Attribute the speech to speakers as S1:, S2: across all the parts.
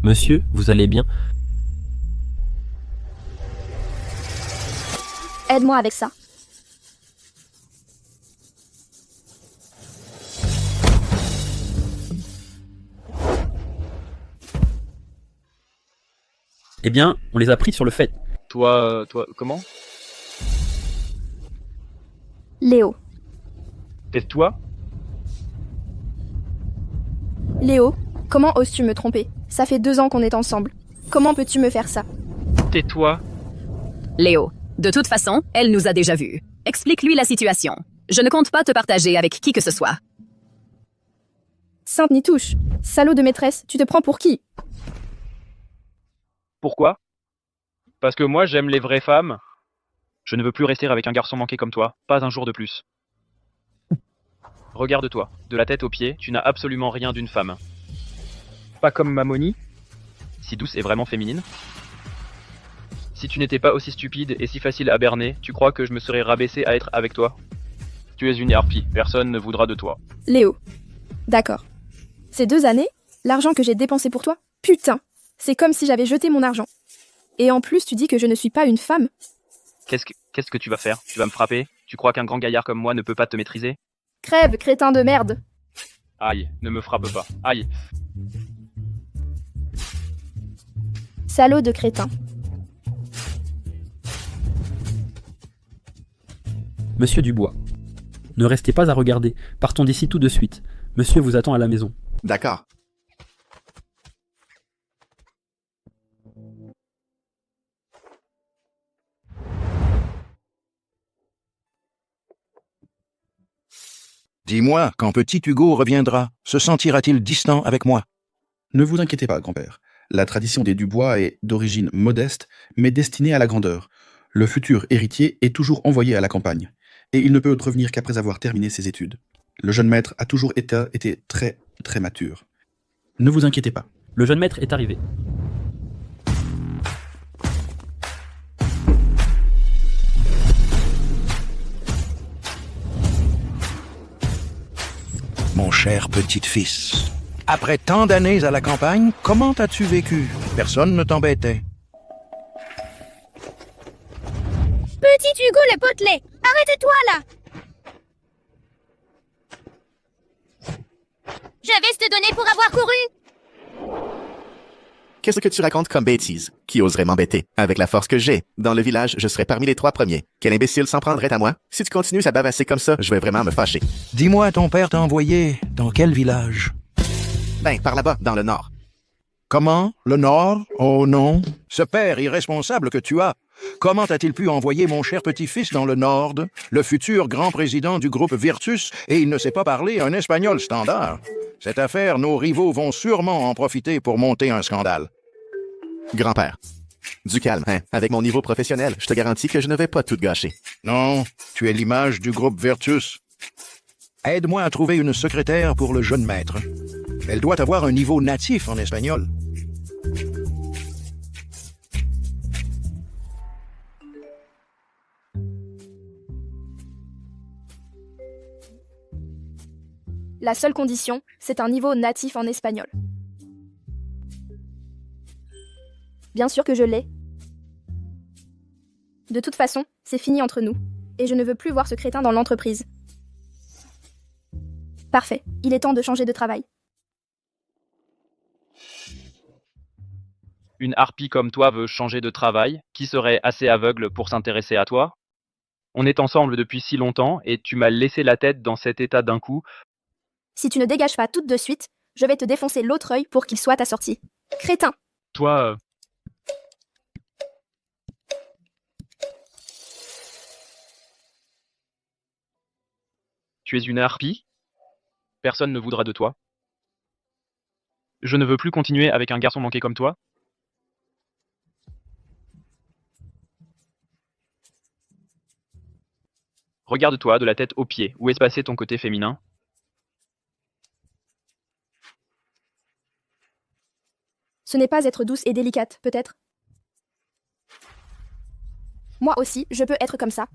S1: Monsieur, vous allez bien?
S2: Aide-moi avec ça.
S1: Eh bien, on les a pris sur le fait.
S3: Toi, comment?
S2: Léo.
S3: Tais-toi?
S2: Léo, comment oses-tu me tromper? Ça fait 2 ans qu'on est ensemble. Comment peux-tu me faire ça?
S3: Tais-toi?
S4: Léo, de toute façon, elle nous a déjà vus. Explique-lui la situation. Je ne compte pas te partager avec qui que ce soit.
S2: Sainte Nitouche, salaud de maîtresse, tu te prends pour qui?
S3: Pourquoi? Parce que moi, j'aime les vraies femmes. Je ne veux plus rester avec un garçon manqué comme toi, pas un jour de plus. Regarde-toi, de la tête aux pieds, tu n'as absolument rien d'une femme. Pas comme Mamoni, si douce et vraiment féminine. Si tu n'étais pas aussi stupide et si facile à berner, tu crois que je me serais rabaissé à être avec toi? Tu es une harpie, personne ne voudra de toi.
S2: Léo. D'accord. Ces 2 années, l'argent que j'ai dépensé pour toi, putain, c'est comme si j'avais jeté mon argent. Et en plus, tu dis que je ne suis pas une femme?
S3: Qu'est-ce que tu vas faire? Tu vas me frapper? Tu crois qu'un grand gaillard comme moi ne peut pas te maîtriser?
S2: Crève, crétin de merde.
S3: Aïe, ne me frappe pas. Aïe.
S2: Salaud de crétin.
S1: Monsieur Dubois, ne restez pas à regarder. Partons d'ici tout de suite. Monsieur vous attend à la maison.
S5: D'accord.
S6: Dis-moi, quand petit Hugo reviendra, se sentira-t-il distant avec moi?
S7: Ne vous inquiétez pas, grand-père. La tradition des Dubois est d'origine modeste, mais destinée à la grandeur. Le futur héritier est toujours envoyé à la campagne, et il ne peut revenir qu'après avoir terminé ses études. Le jeune maître a toujours été très, très mature. Ne vous inquiétez pas.
S1: Le jeune maître est arrivé.
S6: Mon cher petit-fils, après tant d'années à la campagne, comment as-tu vécu? Personne ne t'embêtait.
S8: Petit Hugo le potelet, arrête-toi là! Je vais te donner pour avoir couru!
S5: Qu'est-ce que tu racontes comme bêtise? Qui oserait m'embêter? Avec la force que j'ai, dans le village, je serais parmi les 3 premiers. Quel imbécile s'en prendrait à moi? Si tu continues à bavasser comme ça, je vais vraiment me fâcher.
S6: Dis-moi, ton père t'a envoyé dans quel village?
S5: Ben, par là-bas, dans le nord.
S6: Comment? Le Nord? Oh non. Ce père irresponsable que tu as, comment a-t-il pu envoyer mon cher petit-fils dans le Nord, le futur grand président du groupe Virtus, et il ne sait pas parler un espagnol standard? Cette affaire, nos rivaux vont sûrement en profiter pour monter un scandale.
S5: Grand-père. Du calme, hein? Avec mon niveau professionnel, je te garantis que je ne vais pas tout gâcher.
S6: Non, tu es l'image du groupe Virtus. Aide-moi à trouver une secrétaire pour le jeune maître. Elle doit avoir un niveau natif en espagnol.
S2: La seule condition, c'est un niveau natif en espagnol. Bien sûr que je l'ai. De toute façon, c'est fini entre nous. Et je ne veux plus voir ce crétin dans l'entreprise. Parfait, il est temps de changer de travail.
S3: Une harpie comme toi veut changer de travail? Qui serait assez aveugle pour s'intéresser à toi? On est ensemble depuis si longtemps et tu m'as laissé la tête dans cet état d'un coup.
S2: Si tu ne dégages pas tout de suite, je vais te défoncer l'autre œil pour qu'il soit ta sortie. Crétin!
S3: Toi, tu es une harpie? Personne ne voudra de toi. Je ne veux plus continuer avec un garçon manqué comme toi. Regarde-toi de la tête aux pieds. Où est passé ton côté féminin?
S2: Ce n'est pas être douce et délicate, peut-être. Moi aussi, je peux être comme ça.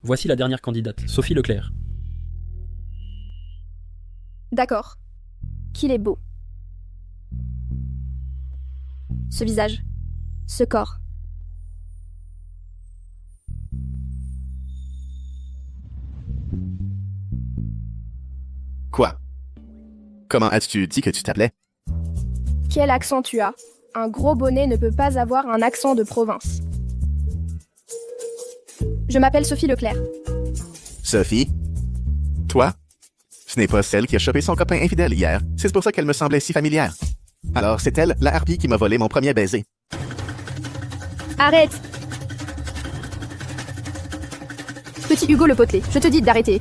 S1: Voici la dernière candidate, Sophie Leclerc.
S2: D'accord. Qu'il est beau. Ce visage. Ce corps.
S5: Quoi? Comment as-tu dit que tu t'appelais?
S2: Quel accent tu as? Un gros bonnet ne peut pas avoir un accent de province. Je m'appelle Sophie Leclerc.
S5: Sophie? Toi? Ce n'est pas celle qui a chopé son copain infidèle hier. C'est pour ça qu'elle me semblait si familière. Alors, c'est elle, la harpie, qui m'a volé mon premier baiser.
S2: Arrête! Petit Hugo le potelé, je te dis d'arrêter.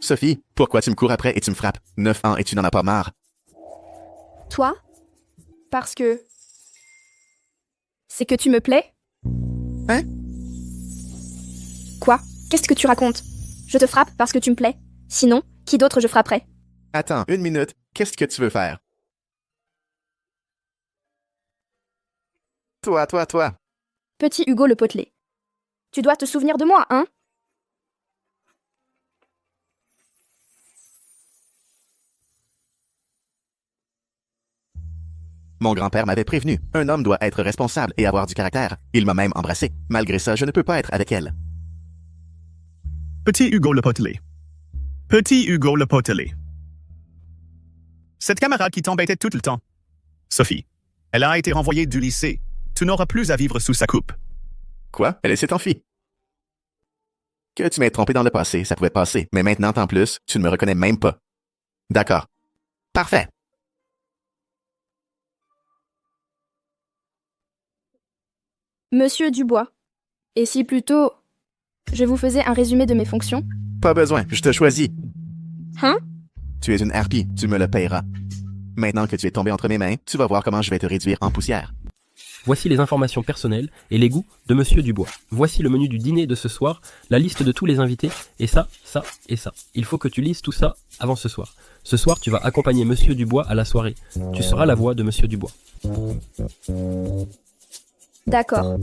S5: Sophie, pourquoi tu me cours après et tu me frappes? 9 ans et tu n'en as pas marre.
S2: Toi? Parce que... C'est que tu me plais?
S5: Hein?
S2: Quoi? Qu'est-ce que tu racontes? Je te frappe parce que tu me plais. Sinon, qui d'autre je frapperais?
S5: Attends, 1 minute. Qu'est-ce que tu veux faire? Toi.
S2: Petit Hugo le potelé. Tu dois te souvenir de moi, hein?
S5: Mon grand-père m'avait prévenu. Un homme doit être responsable et avoir du caractère. Il m'a même embrassé. Malgré ça, je ne peux pas être avec elle.
S9: Petit Hugo le potelé. Petit Hugo le potelé. Cette camarade qui t'embêtait tout le temps. Sophie, elle a été renvoyée du lycée. Tu n'auras plus à vivre sous sa coupe.
S5: Quoi? Elle s'est enfuie. Que tu m'aies trompé dans le passé, ça pouvait passer. Mais maintenant, en plus, tu ne me reconnais même pas. D'accord. Parfait.
S2: Monsieur Dubois. Et si plutôt... je vous faisais un résumé de mes fonctions?
S5: Pas besoin, je te choisis.
S2: Hein?
S5: Tu es une harpie, tu me le payeras. Maintenant que tu es tombé entre mes mains, tu vas voir comment je vais te réduire en poussière.
S1: Voici les informations personnelles et les goûts de Monsieur Dubois. Voici le menu du dîner de ce soir, la liste de tous les invités, et ça, ça et ça. Il faut que tu lises tout ça avant ce soir. Ce soir, tu vas accompagner Monsieur Dubois à la soirée. Tu seras la voix de Monsieur Dubois.
S2: D'accord.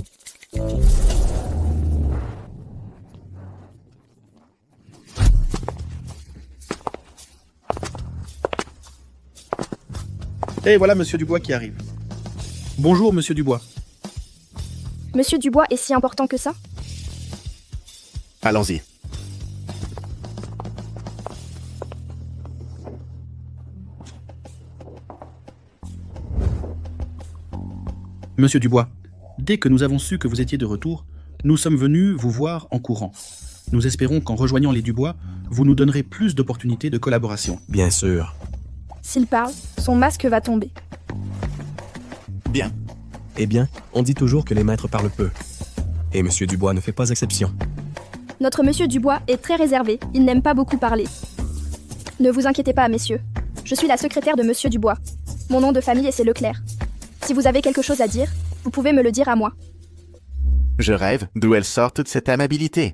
S7: Et voilà Monsieur Dubois qui arrive. Bonjour Monsieur Dubois.
S2: Monsieur Dubois est si important que ça?
S5: Allons-y.
S7: Monsieur Dubois, dès que nous avons su que vous étiez de retour, nous sommes venus vous voir en courant. Nous espérons qu'en rejoignant les Dubois, vous nous donnerez plus d'opportunités de collaboration.
S10: Bien sûr.
S2: S'il parle, son masque va tomber.
S5: Bien.
S10: Eh bien, on dit toujours que les maîtres parlent peu. Et Monsieur Dubois ne fait pas exception.
S2: Notre Monsieur Dubois est très réservé, il n'aime pas beaucoup parler. Ne vous inquiétez pas, messieurs. Je suis la secrétaire de Monsieur Dubois. Mon nom de famille c'est Leclerc. Si vous avez quelque chose à dire, vous pouvez me le dire à moi.
S5: Je rêve d'où elle sort toute cette amabilité.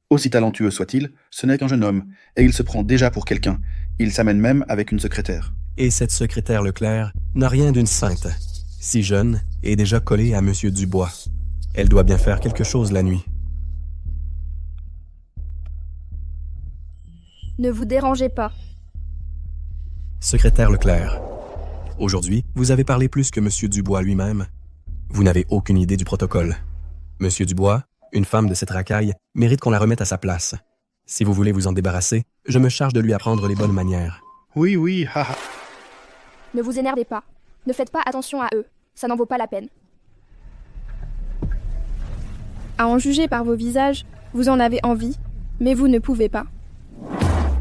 S7: Aussi talentueux soit-il, ce n'est qu'un jeune homme, et il se prend déjà pour quelqu'un. Il s'amène même avec une secrétaire.
S10: Et cette secrétaire Leclerc n'a rien d'une sainte. Si jeune et déjà collée à Monsieur Dubois. Elle doit bien faire quelque chose la nuit.
S2: Ne vous dérangez pas.
S10: Secrétaire Leclerc. Aujourd'hui, vous avez parlé plus que Monsieur Dubois lui-même. Vous n'avez aucune idée du protocole. Monsieur Dubois, une femme de cette racaille, mérite qu'on la remette à sa place. Si vous voulez vous en débarrasser, je me charge de lui apprendre les bonnes manières.
S7: Oui, haha.
S2: Ne vous énervez pas. Ne faites pas attention à eux. Ça n'en vaut pas la peine. À en juger par vos visages, vous en avez envie, mais vous ne pouvez pas.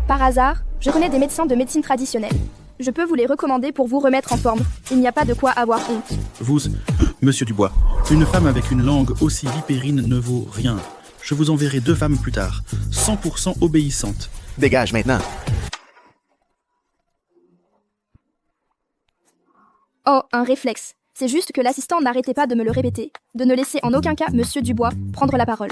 S2: Par hasard, je connais des médecins de médecine traditionnelle. Je peux vous les recommander pour vous remettre en forme. Il n'y a pas de quoi avoir honte.
S7: Vous, Monsieur Dubois, une femme avec une langue aussi vipérine ne vaut rien. Je vous enverrai 2 femmes plus tard, 100% obéissantes.
S5: Dégage maintenant.
S2: Oh, un réflexe. C'est juste que l'assistant n'arrêtait pas de me le répéter, de ne laisser en aucun cas Monsieur Dubois prendre la parole.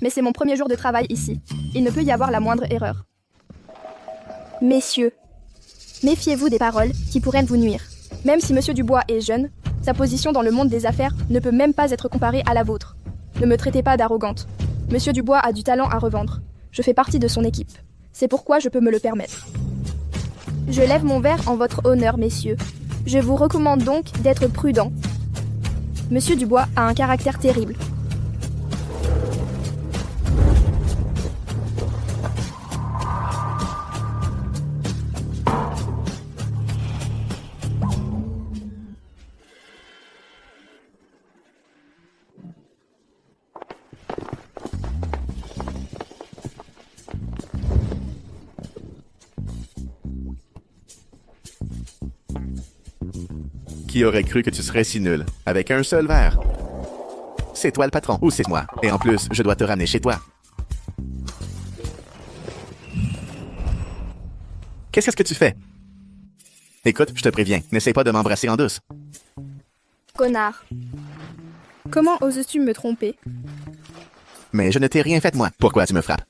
S2: Mais c'est mon premier jour de travail ici. Il ne peut y avoir la moindre erreur. Messieurs, méfiez-vous des paroles qui pourraient vous nuire. Même si Monsieur Dubois est jeune, Sa position dans le monde des affaires ne peut même pas être comparée à la vôtre. Ne me traitez pas d'arrogante. Monsieur Dubois a du talent à revendre. Je fais partie de son équipe. C'est pourquoi je peux me le permettre. Je lève mon verre en votre honneur, messieurs. Je vous recommande donc d'être prudent. Monsieur Dubois a un caractère terrible.
S5: Qui aurait cru que tu serais si nul, avec un seul verre? C'est toi le patron, ou c'est moi? Et en plus, je dois te ramener chez toi. Qu'est-ce que tu fais? Écoute, je te préviens, n'essaie pas de m'embrasser en douce.
S2: Connard. Comment oses-tu me tromper?
S5: Mais je ne t'ai rien fait, moi. Pourquoi tu me frappes?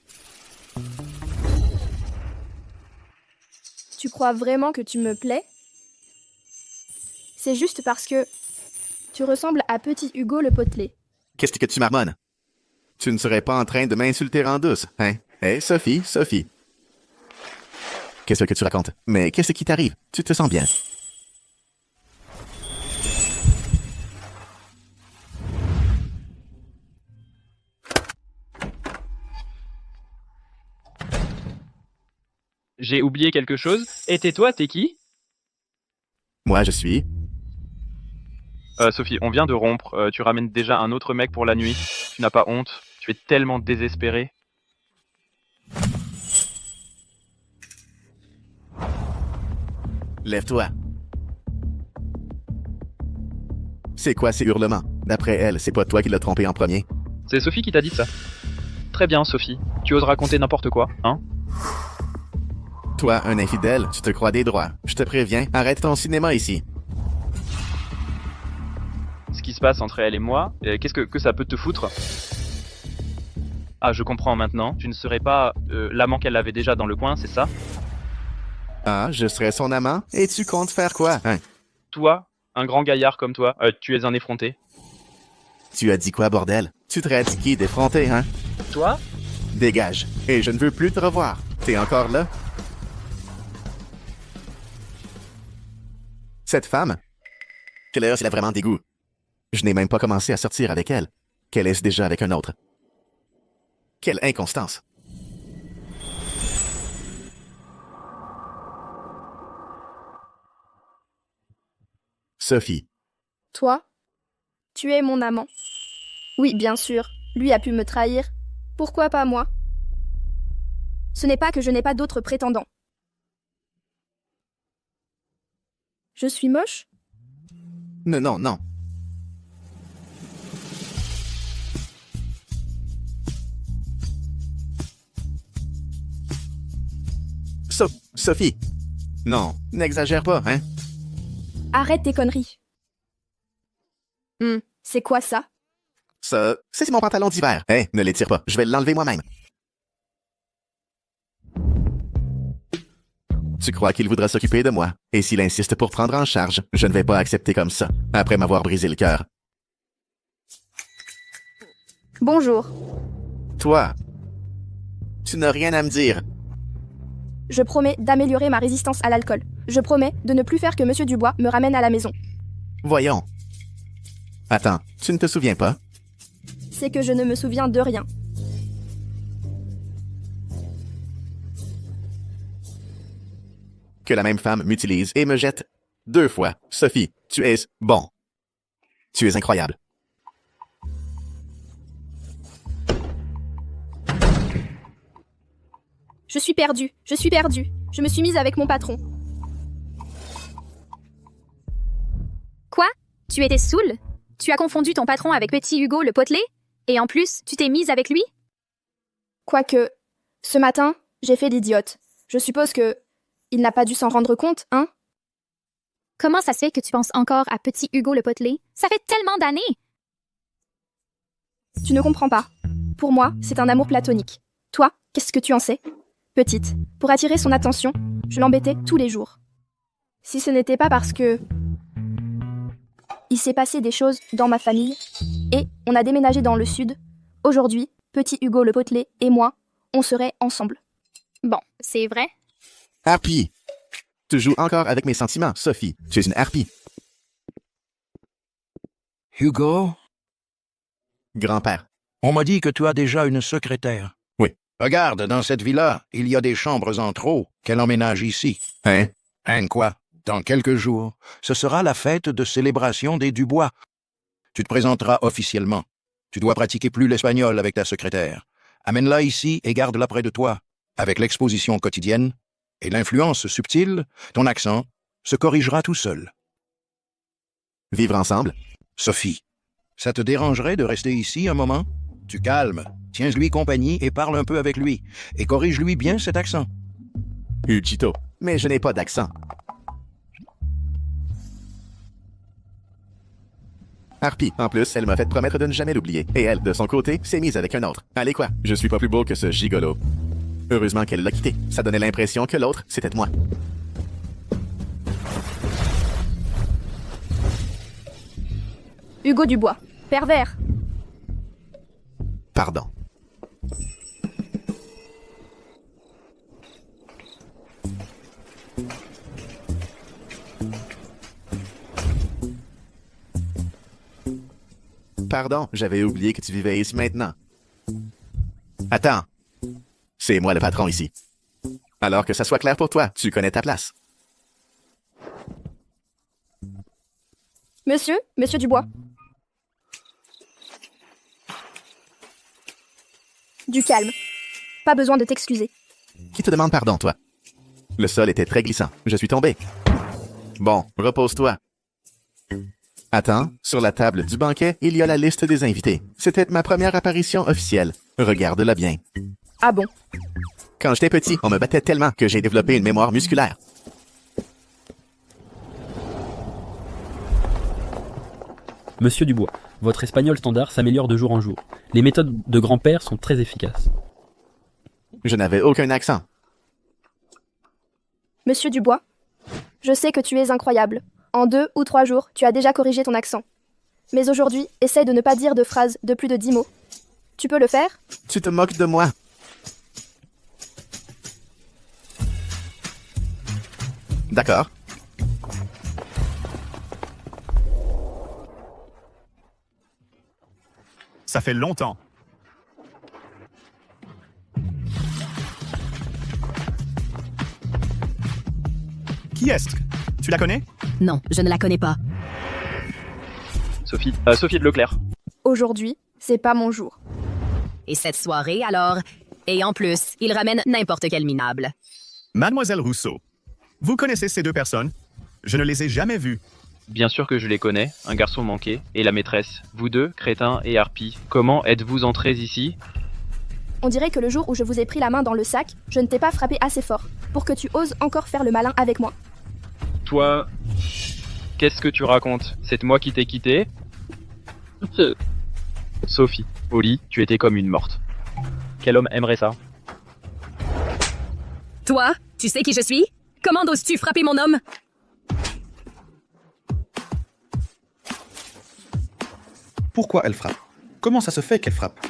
S2: Tu crois vraiment que tu me plais? C'est juste parce que tu ressembles à petit Hugo le potelé.
S5: Qu'est-ce que tu marmonnes? Tu ne serais pas en train de m'insulter en douce, hein? Hé, Sophie? Qu'est-ce que tu racontes? Mais qu'est-ce qui t'arrive? Tu te sens bien?
S3: J'ai oublié quelque chose. Et tais-toi, t'es qui?
S5: Moi, je suis...
S3: Sophie, on vient de rompre. Tu ramènes déjà un autre mec pour la nuit. Tu n'as pas honte. Tu es tellement désespéré.
S5: Lève-toi. C'est quoi ces hurlements? D'après elle, c'est pas toi qui l'as trompé en premier?
S3: C'est Sophie qui t'a dit ça. Très bien, Sophie. Tu oses raconter n'importe quoi, hein?
S5: Toi, un infidèle, tu te crois des droits. Je te préviens, arrête ton cinéma ici.
S3: Ce qui se passe entre elle et moi, qu'est-ce que ça peut te foutre? Ah, je comprends maintenant. Tu ne serais pas l'amant qu'elle avait déjà dans le coin, c'est ça?
S5: Ah, je serais son amant? Et tu comptes faire quoi, hein?
S3: Toi, un grand gaillard comme toi, tu es un effronté.
S5: Tu as dit quoi, bordel? Tu traites qui d'effronté, hein?
S3: Toi?
S5: Dégage. Et je ne veux plus te revoir. T'es encore là? Cette femme? Claire, elle a vraiment des goûts. Je n'ai même pas commencé à sortir avec elle. Qu'elle est déjà avec un autre. Quelle inconstance. Sophie.
S2: Toi? Tu es mon amant. Oui, bien sûr. Lui a pu me trahir. Pourquoi pas moi? Ce n'est pas que je n'ai pas d'autres prétendants. Je suis moche?
S5: Non. Sophie. Non, n'exagère pas, hein?
S2: Arrête tes conneries. C'est quoi ça?
S5: Ça, c'est mon pantalon d'hiver. Hé, ne l'étire pas, je vais l'enlever moi-même. Tu crois qu'il voudra s'occuper de moi? Et s'il insiste pour prendre en charge, je ne vais pas accepter comme ça, après m'avoir brisé le cœur.
S2: Bonjour.
S5: Toi, tu n'as rien à me dire.
S2: Je promets d'améliorer ma résistance à l'alcool. Je promets de ne plus faire que Monsieur Dubois me ramène à la maison.
S5: Voyons. Attends, tu ne te souviens pas?
S2: C'est que je ne me souviens de rien.
S5: Que la même femme m'utilise et me jette 2 fois. Sophie, tu es bon. Tu es incroyable.
S2: Je suis perdue. Je me suis mise avec mon patron.
S8: Quoi? Tu étais saoul? Tu as confondu ton patron avec petit Hugo le potelé? Et en plus, tu t'es mise avec lui?
S2: Quoique, ce matin, j'ai fait l'idiote. Je suppose que... il n'a pas dû s'en rendre compte, hein?
S8: Comment ça se fait que tu penses encore à petit Hugo le potelé? Ça fait tellement d'années!
S2: Tu ne comprends pas. Pour moi, c'est un amour platonique. Toi, qu'est-ce que tu en sais? Petite, pour attirer son attention, je l'embêtais tous les jours. Si ce n'était pas parce que... Il s'est passé des choses dans ma famille et on a déménagé dans le sud. Aujourd'hui, petit Hugo le potelé et moi, on serait ensemble.
S8: Bon, c'est vrai?
S5: Harpie! Tu joues encore avec mes sentiments, Sophie. Tu es une harpie.
S6: Hugo,
S5: Grand-père.
S6: on m'a dit que tu as déjà une secrétaire.
S5: Oui.
S6: Regarde, dans cette villa, il y a des chambres en trop qu'elle emménage ici.
S5: Hein?
S6: Hein, quoi? Dans quelques jours, ce sera la fête de célébration des Dubois. Tu te présenteras officiellement. Tu dois pratiquer plus l'espagnol avec ta secrétaire. Amène-la ici et garde-la près de toi. Avec l'exposition quotidienne et l'influence subtile, ton accent se corrigera tout seul.
S5: Vivre ensemble?
S6: Sophie, ça te dérangerait de rester ici un moment? Tu calmes, tiens-lui compagnie et parle un peu avec lui. Et corrige-lui bien cet accent.
S5: Huguito. Mais je n'ai pas d'accent. Harpie, en plus, elle m'a fait promettre de ne jamais l'oublier. Et elle, de son côté, s'est mise avec un autre. Allez quoi, je suis pas plus beau que ce gigolo. Heureusement qu'elle l'a quitté. Ça donnait l'impression que l'autre, c'était moi.
S2: Hugo Dubois, pervers.
S5: Pardon. Pardon, j'avais oublié que tu vivais ici maintenant. Attends. C'est moi le patron ici. Alors que ça soit clair pour toi, tu connais ta place.
S2: Monsieur Dubois. Du calme. Pas besoin de t'excuser.
S5: Qui te demande pardon, toi? Le sol était très glissant. Je suis tombé. Bon, repose-toi. Attends, sur la table du banquet, il y a la liste des invités. C'était ma première apparition officielle. Regarde-la bien.
S2: Ah bon?
S5: Quand j'étais petit, on me battait tellement que j'ai développé une mémoire musculaire.
S1: Monsieur Dubois, votre espagnol standard s'améliore de jour en jour. Les méthodes de grand-père sont très efficaces.
S5: Je n'avais aucun accent.
S2: Monsieur Dubois, je sais que tu es incroyable. En 2 ou 3 jours, tu as déjà corrigé ton accent. Mais aujourd'hui, essaie de ne pas dire de phrases de plus de 10 mots. Tu peux le faire?
S5: Tu te moques de moi. D'accord.
S9: Ça fait longtemps. Qui est-ce? Tu la connais?
S4: Non, je ne la connais pas.
S3: Sophie de Leclerc.
S2: Aujourd'hui, c'est pas mon jour.
S4: Et cette soirée, alors? Et en plus, il ramène n'importe quel minable.
S9: Mademoiselle Rousseau. Vous connaissez ces deux personnes? Je ne les ai jamais vues.
S3: Bien sûr que je les connais, un garçon manqué, et la maîtresse. Vous deux, Crétin et Harpie, comment êtes-vous entrés ici?
S2: On dirait que le jour où je vous ai pris la main dans le sac, je ne t'ai pas frappé assez fort pour que tu oses encore faire le malin avec moi.
S3: Toi... Qu'est-ce que tu racontes? C'est moi qui t'ai quitté? Sophie, au lit, tu étais comme une morte. Quel homme aimerait ça?
S4: Toi, tu sais qui je suis? Comment oses-tu frapper mon homme?
S7: Pourquoi elle frappe? Comment ça se fait qu'elle frappe?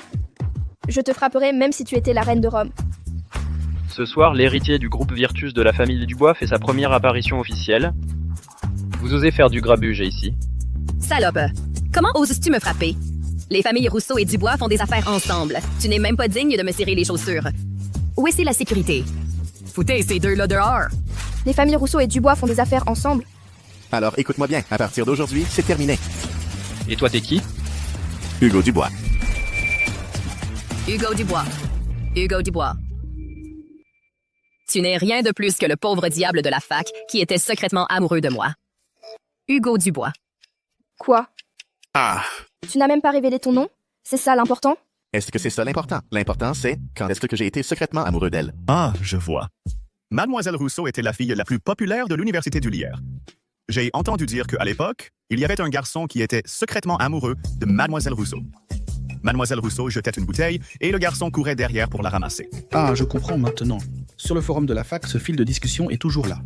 S2: Je te frapperais même si tu étais la reine de Rome.
S3: Ce soir, l'héritier du groupe Virtus de la famille Dubois fait sa première apparition officielle. Vous osez faire du grabuge ici?
S4: Salope, comment oses-tu me frapper? Les familles Rousseau et Dubois font des affaires ensemble. Tu n'es même pas digne de me serrer les chaussures. Où est la sécurité? Foutez ces deux-là dehors!
S2: Les familles Rousseau et Dubois font des affaires ensemble.
S5: Alors écoute-moi bien, à partir d'aujourd'hui, c'est terminé.
S3: Et toi, t'es qui?
S5: Hugo Dubois.
S4: Hugo Dubois. Hugo Dubois. Tu n'es rien de plus que le pauvre diable de la fac qui était secrètement amoureux de moi. Hugo Dubois.
S2: Quoi?
S5: Ah!
S2: Tu n'as même pas révélé ton nom? C'est ça l'important?
S5: Est-ce que c'est ça l'important? L'important, c'est quand est-ce que j'ai été secrètement amoureux d'elle.
S9: Ah, je vois. Mademoiselle Rousseau était la fille la plus populaire de l'université du Lierre. J'ai entendu dire qu'à l'époque, il y avait un garçon qui était secrètement amoureux de Mademoiselle Rousseau. Mademoiselle Rousseau jetait une bouteille et le garçon courait derrière pour la ramasser.
S7: Ah, je comprends maintenant. Sur le forum de la fac, ce fil de discussion est toujours là.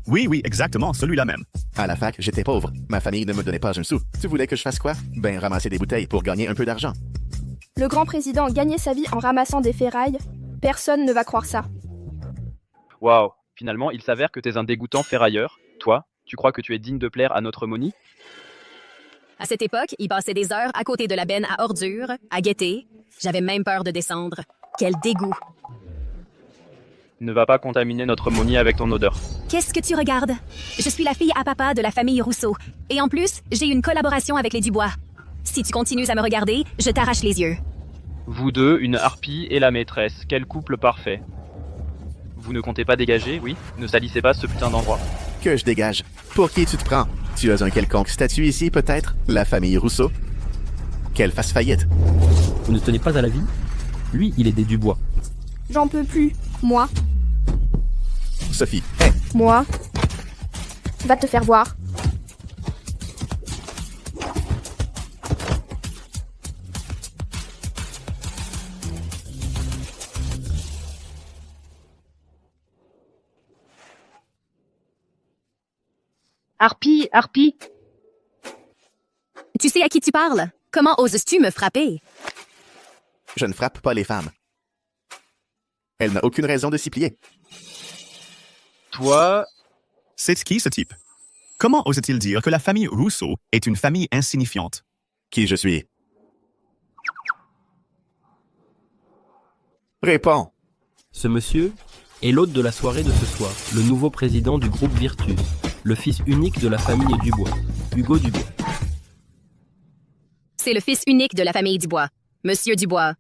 S9: Oui, exactement, celui-là même.
S5: À la fac, j'étais pauvre. Ma famille ne me donnait pas un sou. Tu voulais que je fasse quoi? Ben, ramasser des bouteilles pour gagner un peu d'argent.
S2: Le grand président gagnait sa vie en ramassant des ferrailles. Personne ne va croire ça.
S3: Waouh, finalement, il s'avère que t'es un dégoûtant ferrailleur. Toi, tu crois que tu es digne de plaire à notre Moni?
S4: À cette époque, il passait des heures à côté de la benne à ordures, à guetter. J'avais même peur de descendre. Quel dégoût!
S3: Ne va pas contaminer notre Moni avec ton odeur.
S4: Qu'est-ce que tu regardes? Je suis la fille à papa de la famille Rousseau. Et en plus, j'ai une collaboration avec les Dubois. Si tu continues à me regarder, je t'arrache les yeux.
S3: Vous deux, une harpie et la maîtresse. Quel couple parfait. Vous ne comptez pas dégager, oui? Ne salissez pas ce putain d'endroit.
S5: Que je dégage. Pour qui tu te prends? Tu as un quelconque statut ici, peut-être? La famille Rousseau? Qu'elle fasse faillite.
S1: Vous ne tenez pas à la vie? Lui, il est des Dubois.
S2: J'en peux plus. Moi.
S5: Sophie, hé!
S2: Moi. Va te faire voir.
S8: Harpie, Harpie.
S4: Tu sais à qui tu parles? Comment oses-tu me frapper?
S5: Je ne frappe pas les femmes. Elle n'a aucune raison de s'y plier.
S3: Toi,
S9: C'est qui ce type? Comment ose-t-il dire que la famille Rousseau est une famille insignifiante?
S5: Qui je suis? Réponds.
S1: Ce monsieur est l'hôte de la soirée de ce soir, le nouveau président du groupe Virtus, le fils unique de la famille Dubois, Hugo Dubois.
S4: C'est le fils unique de la famille Dubois, Monsieur Dubois.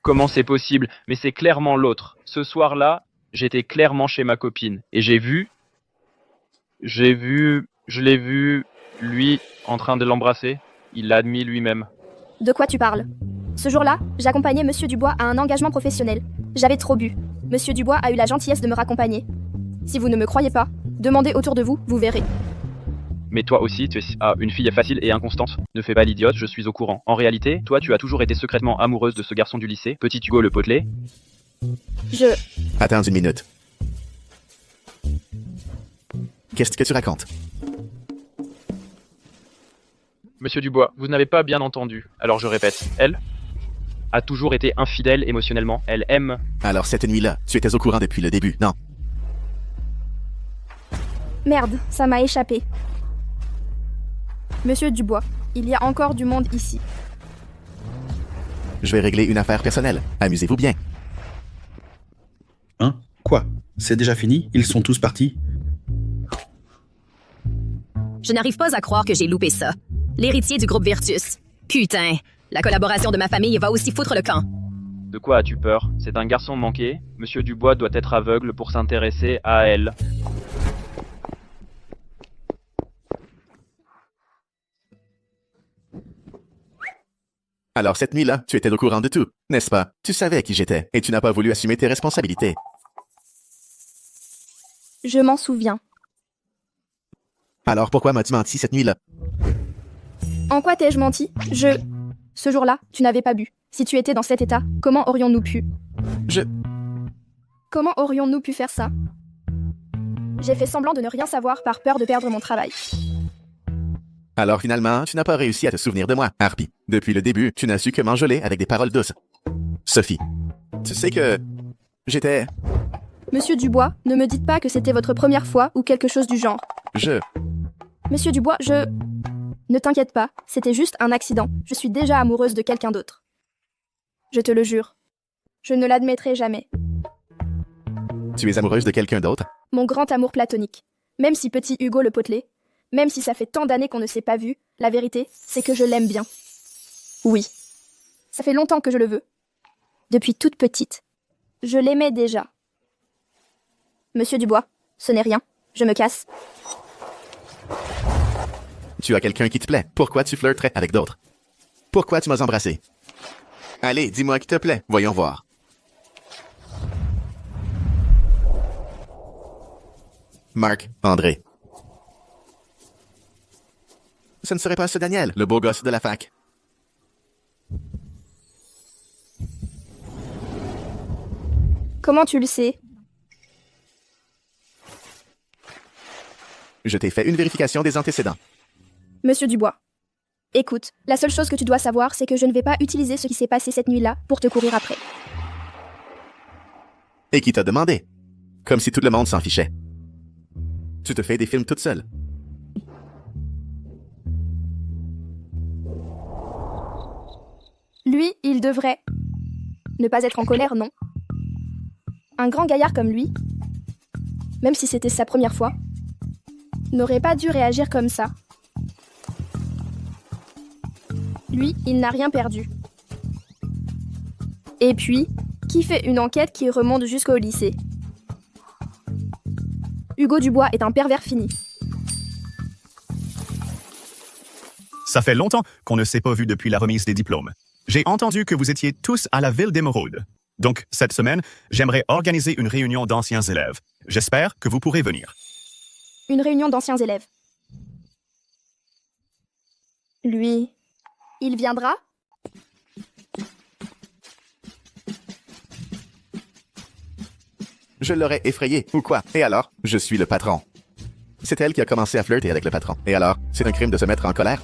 S3: comment c'est possible? Mais c'est clairement l'autre. Ce soir-là, j'étais clairement chez ma copine. Et je l'ai vu, lui, en train de l'embrasser. Il l'a admis lui-même.
S2: De quoi tu parles? Ce jour-là, j'accompagnais Monsieur Dubois à un engagement professionnel. J'avais trop bu. Monsieur Dubois a eu la gentillesse de me raccompagner. Si vous ne me croyez pas, demandez autour de vous, vous verrez.
S3: Mais toi aussi, tu es une fille facile et inconstante. Ne fais pas l'idiote, je suis au courant. En réalité, toi, tu as toujours été secrètement amoureuse de ce garçon du lycée, petit Hugo le potelé.
S5: Attends une minute. Qu'est-ce que tu racontes?
S3: Monsieur Dubois, vous n'avez pas bien entendu. Alors je répète, elle a toujours été infidèle émotionnellement. Elle aime...
S5: Alors cette nuit-là, tu étais au courant depuis le début, non?
S2: Merde, ça m'a échappé. Monsieur Dubois, il y a encore du monde ici.
S5: Je vais régler une affaire personnelle. Amusez-vous bien.
S7: Hein? Quoi? C'est déjà fini? Ils sont tous partis?
S4: Je n'arrive pas à croire que j'ai loupé ça. L'héritier du groupe Virtus. Putain, la collaboration de ma famille va aussi foutre le camp.
S3: De quoi as-tu peur? C'est un garçon manqué. Monsieur Dubois doit être aveugle pour s'intéresser à elle.
S5: Alors cette nuit-là, tu étais au courant de tout, n'est-ce pas? Tu savais qui j'étais, et tu n'as pas voulu assumer tes responsabilités.
S2: Je m'en souviens.
S5: Alors pourquoi m'as-tu menti cette nuit-là?
S2: En quoi t'ai-je menti? Ce jour-là, tu n'avais pas bu. Si tu étais dans cet état, comment aurions-nous pu? Comment aurions-nous pu faire ça? J'ai fait semblant de ne rien savoir par peur de perdre mon travail.
S5: Alors finalement, tu n'as pas réussi à te souvenir de moi, Harpie. Depuis le début, tu n'as su que m'enjôler avec des paroles douces. Sophie, tu sais que... j'étais...
S2: Monsieur Dubois, ne me dites pas que c'était votre première fois ou quelque chose du genre. Monsieur Dubois, Ne t'inquiète pas, c'était juste un accident. Je suis déjà amoureuse de quelqu'un d'autre. Je te le jure. Je ne l'admettrai jamais.
S5: Tu es amoureuse de quelqu'un d'autre?
S2: Mon grand amour platonique. Même si petit Hugo le potelé, même si ça fait tant d'années qu'on ne s'est pas vu, la vérité, c'est que je l'aime bien. Oui. Ça fait longtemps que je le veux. Depuis toute petite. Je l'aimais déjà. Monsieur Dubois, ce n'est rien. Je me casse.
S5: Tu as quelqu'un qui te plaît. Pourquoi tu flirterais avec d'autres? Pourquoi tu m'as embrassé? Allez, dis-moi qui te plaît. Voyons voir. Marc, André. Ce ne serait pas ce Daniel, le beau gosse de la fac.
S2: Comment tu le sais?
S5: Je t'ai fait une vérification des antécédents.
S2: Monsieur Dubois. Écoute, la seule chose que tu dois savoir, c'est que je ne vais pas utiliser ce qui s'est passé cette nuit-là pour te courir après.
S5: Et qui t'a demandé? Comme si tout le monde s'en fichait. Tu te fais des films toute seule.
S2: Lui, il devrait ne pas être en colère, non? Un grand gaillard comme lui, même si c'était sa première fois, n'aurait pas dû réagir comme ça. Lui, il n'a rien perdu. Et puis, qui fait une enquête qui remonte jusqu'au lycée? Hugo Dubois est un pervers fini.
S9: Ça fait longtemps qu'on ne s'est pas vu depuis la remise des diplômes. J'ai entendu que vous étiez tous à la ville d'Émeraude. Donc, cette semaine, j'aimerais organiser une réunion d'anciens élèves. J'espère que vous pourrez venir.
S2: Une réunion d'anciens élèves. Lui, il viendra?
S5: Je l'aurais effrayé, ou quoi? Et alors? Je suis le patron. C'est elle qui a commencé à flirter avec le patron. Et alors? C'est un crime de se mettre en colère?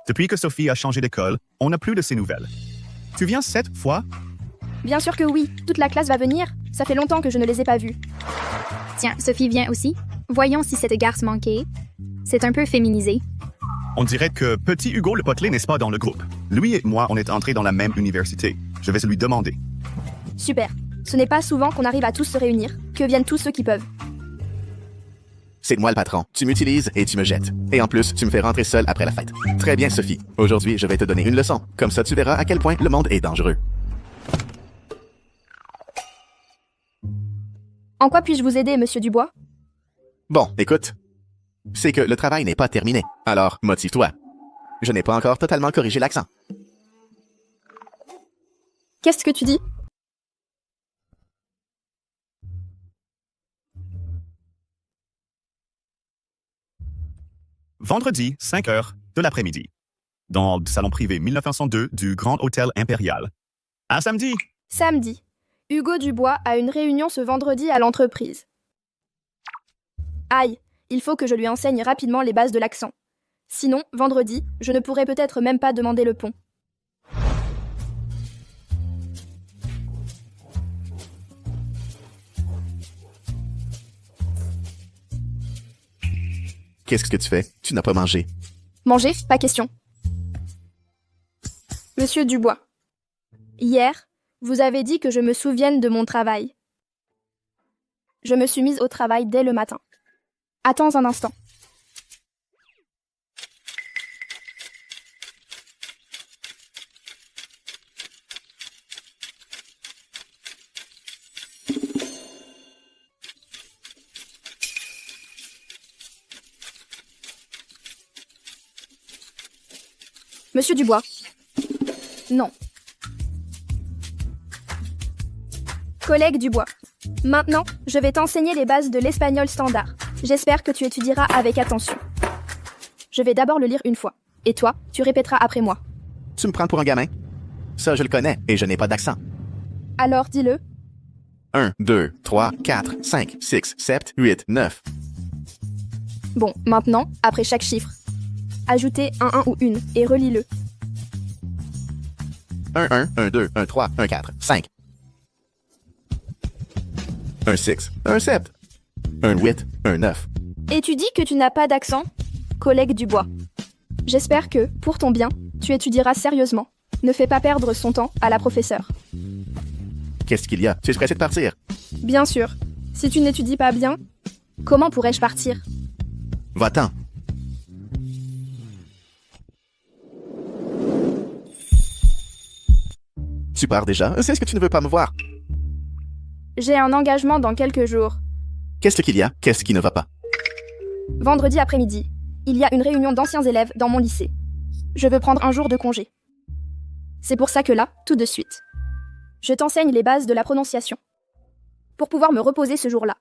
S9: Depuis que Sophie a changé d'école, on n'a plus de ses nouvelles. Tu viens 7 fois?
S2: Bien sûr que oui, toute la classe va venir. Ça fait longtemps que je ne les ai pas vus.
S8: Tiens, Sophie vient aussi. Voyons si cette garce manquait. C'est un peu féminisé.
S9: On dirait que petit Hugo le potelé n'est pas dans le groupe. Lui et moi, on est entrés dans la même université. Je vais lui demander.
S2: Super. Ce n'est pas souvent qu'on arrive à tous se réunir, que viennent tous ceux qui peuvent.
S5: C'est moi le patron. Tu m'utilises et tu me jettes. Et en plus, tu me fais rentrer seule après la fête. Très bien, Sophie. Aujourd'hui, je vais te donner une leçon. Comme ça, tu verras à quel point le monde est dangereux.
S2: En quoi puis-je vous aider, monsieur Dubois?
S5: Bon, écoute. C'est que le travail n'est pas terminé. Alors, motive-toi. Je n'ai pas encore totalement corrigé l'accent.
S2: Qu'est-ce que tu dis?
S9: Vendredi, 5 heures de l'après-midi. Dans le salon privé 1902 du Grand Hôtel Impérial. À samedi!
S2: Samedi. Hugo Dubois a une réunion ce vendredi à l'entreprise. Aïe, il faut que je lui enseigne rapidement les bases de l'accent. Sinon, vendredi, je ne pourrai peut-être même pas demander le pont.
S5: Qu'est-ce que tu fais? Tu n'as pas mangé.
S2: Manger? Pas question. Monsieur Dubois, hier, vous avez dit que je me souvienne de mon travail. Je me suis mise au travail dès le matin. Attends un instant. Monsieur Dubois. Non. Collègue Dubois. Maintenant, je vais t'enseigner les bases de l'espagnol standard. J'espère que tu étudieras avec attention. Je vais d'abord le lire une fois. Et toi, tu répéteras après moi.
S5: Tu me prends pour un gamin? Ça, je le connais et je n'ai pas d'accent.
S2: Alors, dis-le.
S5: 1, 2, 3, 4, 5, 6, 7, 8, 9.
S2: Bon, maintenant, après chaque chiffre, ajoutez un 1 ou une et relis-le.
S5: 1, 1, 1, 2, 1, 3, 1, 4, 5. 1, 6, 1, 7. 1, 8, 1, 9.
S2: Et tu dis que tu n'as pas d'accent, collègue Dubois. J'espère que, pour ton bien, tu étudieras sérieusement. Ne fais pas perdre son temps à la professeure.
S5: Qu'est-ce qu'il y a? Tu es pressé de partir?
S2: Bien sûr. Si tu n'étudies pas bien, comment pourrais-je partir?
S5: Va-t'en. Tu pars déjà? C'est ce que tu ne veux pas me voir?
S2: J'ai un engagement dans quelques jours.
S5: Qu'est-ce qu'il y a? Qu'est-ce qui ne va pas?
S2: Vendredi après-midi, il y a une réunion d'anciens élèves dans mon lycée. Je veux prendre un jour de congé. C'est pour ça que là, tout de suite, je t'enseigne les bases de la prononciation. Pour pouvoir me reposer ce jour-là.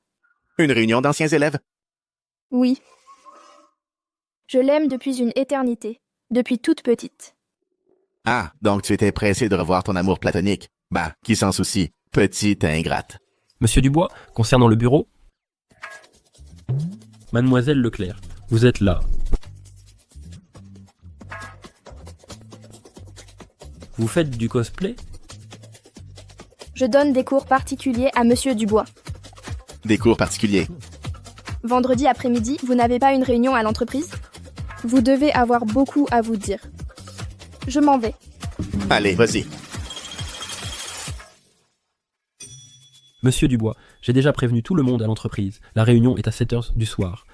S5: Une réunion d'anciens élèves?
S2: Oui. Je l'aime depuis une éternité, depuis toute petite.
S5: Ah, donc tu étais pressé de revoir ton amour platonique. Bah, qui s'en soucie? Petite ingrate.
S1: Monsieur Dubois, concernant le bureau... Mademoiselle Leclerc, vous êtes là. Vous faites du cosplay?
S2: Je donne des cours particuliers à Monsieur Dubois.
S5: Des cours particuliers.
S2: Vendredi après-midi, vous n'avez pas une réunion à l'entreprise? Vous devez avoir beaucoup à vous dire. Je m'en vais.
S5: Allez, vas-y.
S1: Monsieur Dubois, j'ai déjà prévenu tout le monde à l'entreprise. La réunion est à 7h du soir.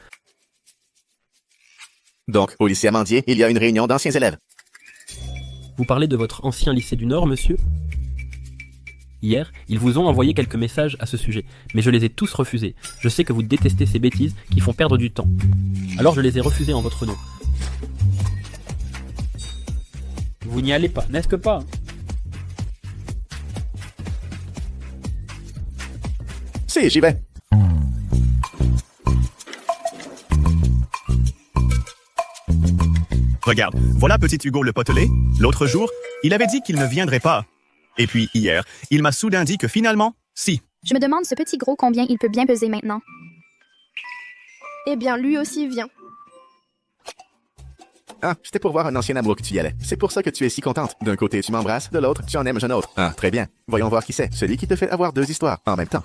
S5: Donc, au lycée Amandier, il y a une réunion d'anciens élèves.
S1: Vous parlez de votre ancien lycée du Nord, monsieur? Hier, ils vous ont envoyé quelques messages à ce sujet, mais je les ai tous refusés. Je sais que vous détestez ces bêtises qui font perdre du temps. Alors je les ai refusés en votre nom.
S11: Vous n'y allez pas, n'est-ce que pas?
S5: Si, j'y vais.
S9: Regarde, voilà petit Hugo le potelé. L'autre jour, il avait dit qu'il ne viendrait pas. Et puis hier, il m'a soudain dit que finalement, si.
S8: Je me demande ce petit gros combien il peut bien peser maintenant.
S2: Eh bien, lui aussi vient.
S5: Ah, c'était pour voir un ancien amour que tu y allais. C'est pour ça que tu es si contente. D'un côté, tu m'embrasses, de l'autre, tu en aimes un autre. Ah, très bien. Voyons voir qui c'est. Celui qui te fait avoir deux histoires en même temps.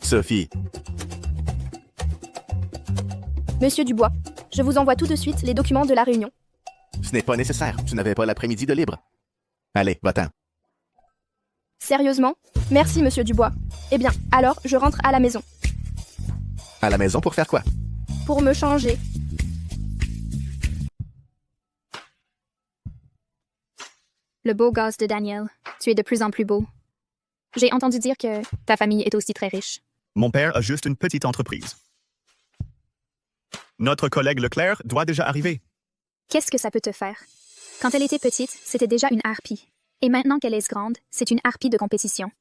S5: Sophie.
S2: Monsieur Dubois, je vous envoie tout de suite les documents de la réunion.
S5: Ce n'est pas nécessaire. Tu n'avais pas l'après-midi de libre. Allez, va-t'en.
S2: Sérieusement? Merci, Monsieur Dubois. Eh bien, alors, je rentre à la maison.
S5: À la maison pour faire quoi?
S2: Pour me changer.
S8: Le beau gosse de Daniel, tu es de plus en plus beau. J'ai entendu dire que ta famille est aussi très riche.
S9: Mon père a juste une petite entreprise. Notre collègue Leclerc doit déjà arriver.
S8: Qu'est-ce que ça peut te faire? Quand elle était petite, c'était déjà une harpie. Et maintenant qu'elle est grande, c'est une harpie de compétition.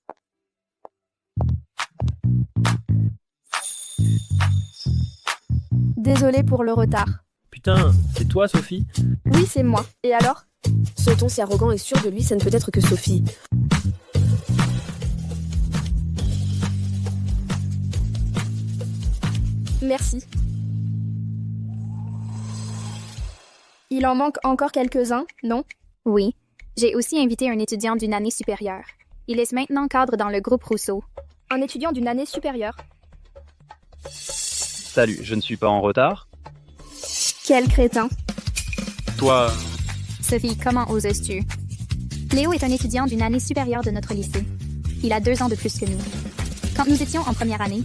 S2: Désolée pour le retard.
S1: Putain, c'est toi, Sophie?
S2: Oui, c'est moi. Et alors?
S12: Ce ton si arrogant et sûr de lui, ça ne peut être que Sophie.
S2: Merci. Il en manque encore quelques-uns, non?
S8: Oui. J'ai aussi invité un étudiant d'une année supérieure. Il est maintenant cadre dans le groupe Rousseau.
S2: Un étudiant d'une année supérieure?
S3: Salut, je ne suis pas en retard.
S2: Quel crétin.
S3: Toi...
S8: Sophie, comment oses-tu? Léo est un étudiant d'une année supérieure de notre lycée. Il a 2 ans de plus que nous. Quand nous étions en première année,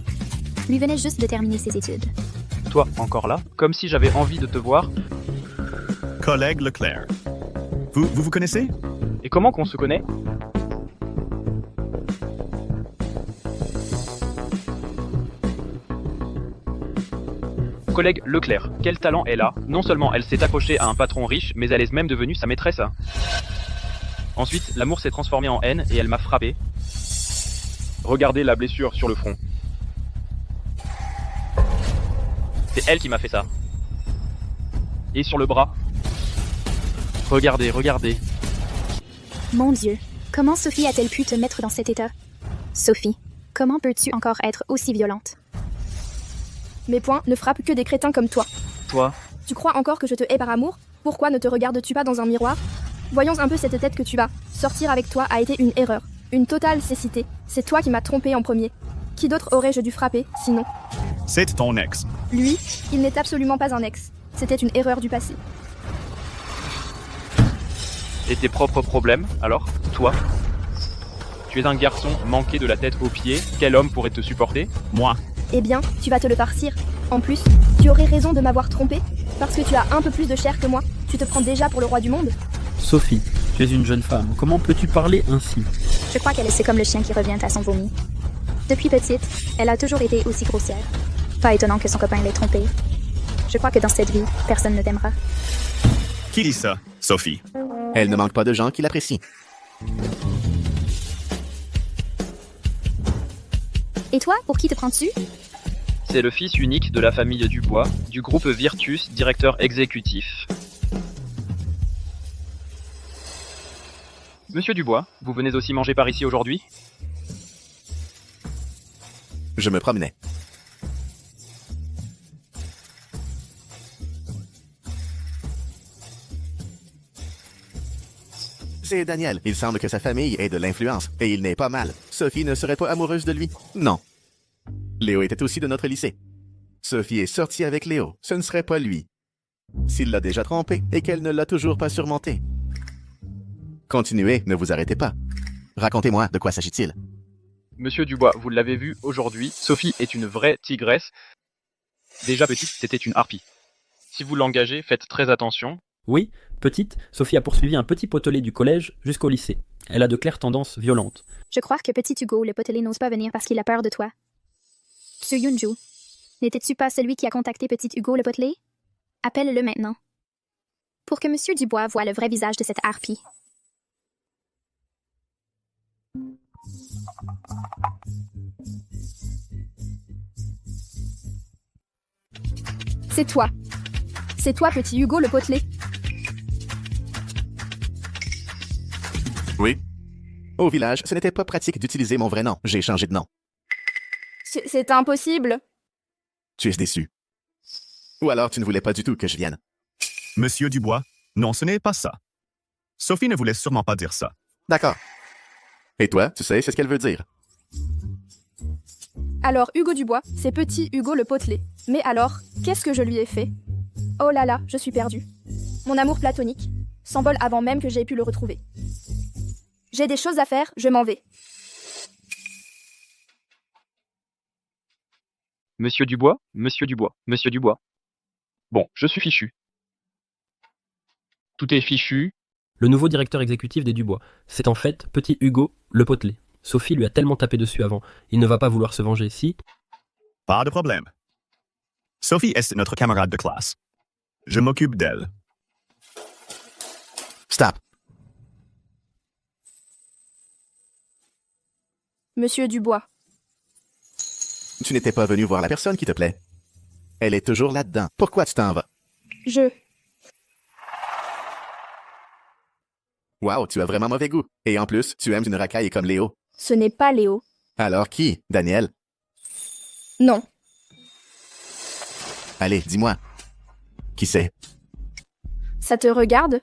S8: lui venait juste de terminer ses études.
S3: Toi, encore là? Comme si j'avais envie de te voir.
S9: Collègue Leclerc. Vous connaissez?
S3: Et comment qu'on se connaît? Collègue Leclerc, quel talent elle a. Non seulement elle s'est accrochée à un patron riche, mais elle est même devenue sa maîtresse. Ensuite, l'amour s'est transformé en haine et elle m'a frappé. Regardez la blessure sur le front. C'est elle qui m'a fait ça. Et sur le bras. Regardez, regardez.
S8: Mon Dieu, comment Sophie a-t-elle pu te mettre dans cet état? Sophie, comment peux-tu encore être aussi violente?
S2: Mes poings ne frappent que des crétins comme toi.
S3: Toi?
S2: Tu crois encore que je te hais par amour? Pourquoi ne te regardes-tu pas dans un miroir? Voyons un peu cette tête que tu as. Sortir avec toi a été une erreur. Une totale cécité. C'est toi qui m'as trompé en premier. Qui d'autre aurais-je dû frapper, sinon?
S9: C'est ton ex.
S2: Lui, il n'est absolument pas un ex. C'était une erreur du passé.
S3: Et tes propres problèmes, alors? Toi? Tu es un garçon manqué de la tête aux pieds. Quel homme pourrait te supporter?
S9: Moi.
S2: Eh bien, tu vas te le farcir. En plus, tu aurais raison de m'avoir trompé. Parce que tu as un peu plus de chair que moi. Tu te prends déjà pour le roi du monde.
S11: Sophie, tu es une jeune femme. Comment peux-tu parler ainsi?
S8: Je crois qu'elle est comme le chien qui revient à son vomi. Depuis petite, elle a toujours été aussi grossière. Pas étonnant que son copain l'ait trompée. Je crois que dans cette vie, personne ne t'aimera.
S9: Qui dit ça? Sophie.
S5: Elle ne manque pas de gens qui l'apprécient.
S8: Et toi, pour qui te prends-tu?
S3: C'est le fils unique de la famille Dubois, du groupe Virtus, directeur exécutif. Monsieur Dubois, vous venez aussi manger par ici aujourd'hui?
S5: Je me promenais. C'est Daniel. Il semble que sa famille ait de l'influence, et il n'est pas mal. Sophie ne serait pas amoureuse de lui? Non. Léo était aussi de notre lycée. Sophie est sortie avec Léo. Ce ne serait pas lui. S'il l'a déjà trompée et qu'elle ne l'a toujours pas surmonté. Continuez, ne vous arrêtez pas. Racontez-moi, de quoi s'agit-il?
S3: Monsieur Dubois, vous l'avez vu aujourd'hui, Sophie est une vraie tigresse. Déjà petite, c'était une harpie. Si vous l'engagez, faites très attention.
S1: Oui, petite, Sophie a poursuivi un petit potelé du collège jusqu'au lycée. Elle a de claires tendances violentes.
S8: Je crois que petit Hugo, le potelé, n'ose pas venir parce qu'il a peur de toi. Monsieur Yunju, n'étais-tu pas celui qui a contacté petit Hugo, le potelé? Appelle-le maintenant. Pour que Monsieur Dubois voie le vrai visage de cette harpie.
S2: C'est toi. C'est toi, petit Hugo, le potelé.
S5: Oui. Au village, ce n'était pas pratique d'utiliser mon vrai nom. J'ai changé de nom.
S2: C'est impossible.
S5: Tu es déçu. Ou alors tu ne voulais pas du tout que je vienne.
S9: Monsieur Dubois, non, ce n'est pas ça. Sophie ne voulait sûrement pas dire ça.
S5: D'accord. Et toi, tu sais, c'est ce qu'elle veut dire.
S2: Alors, Hugo Dubois, c'est petit Hugo le potelé. Mais alors, qu'est-ce que je lui ai fait? Oh là là, je suis perdue. Mon amour platonique s'envole avant même que j'aie pu le retrouver. J'ai des choses à faire, je m'en vais.
S3: Monsieur Dubois, Monsieur Dubois, Monsieur Dubois. Bon, je suis fichu. Tout est fichu.
S1: Le nouveau directeur exécutif des Dubois, c'est en fait petit Hugo le potelé. Sophie lui a tellement tapé dessus avant, il ne va pas vouloir se venger si...
S9: Pas de problème. Sophie est notre camarade de classe. Je m'occupe d'elle.
S5: Stop.
S2: Monsieur Dubois.
S5: Tu n'étais pas venu voir la personne qui te plaît. Elle est toujours là-dedans. Pourquoi tu t'en vas? Wow, tu as vraiment mauvais goût. Et en plus, tu aimes une racaille comme Léo.
S2: Ce n'est pas Léo.
S5: Alors qui? Daniel?
S2: Non.
S5: Allez, dis-moi. Qui c'est?
S2: Ça te regarde?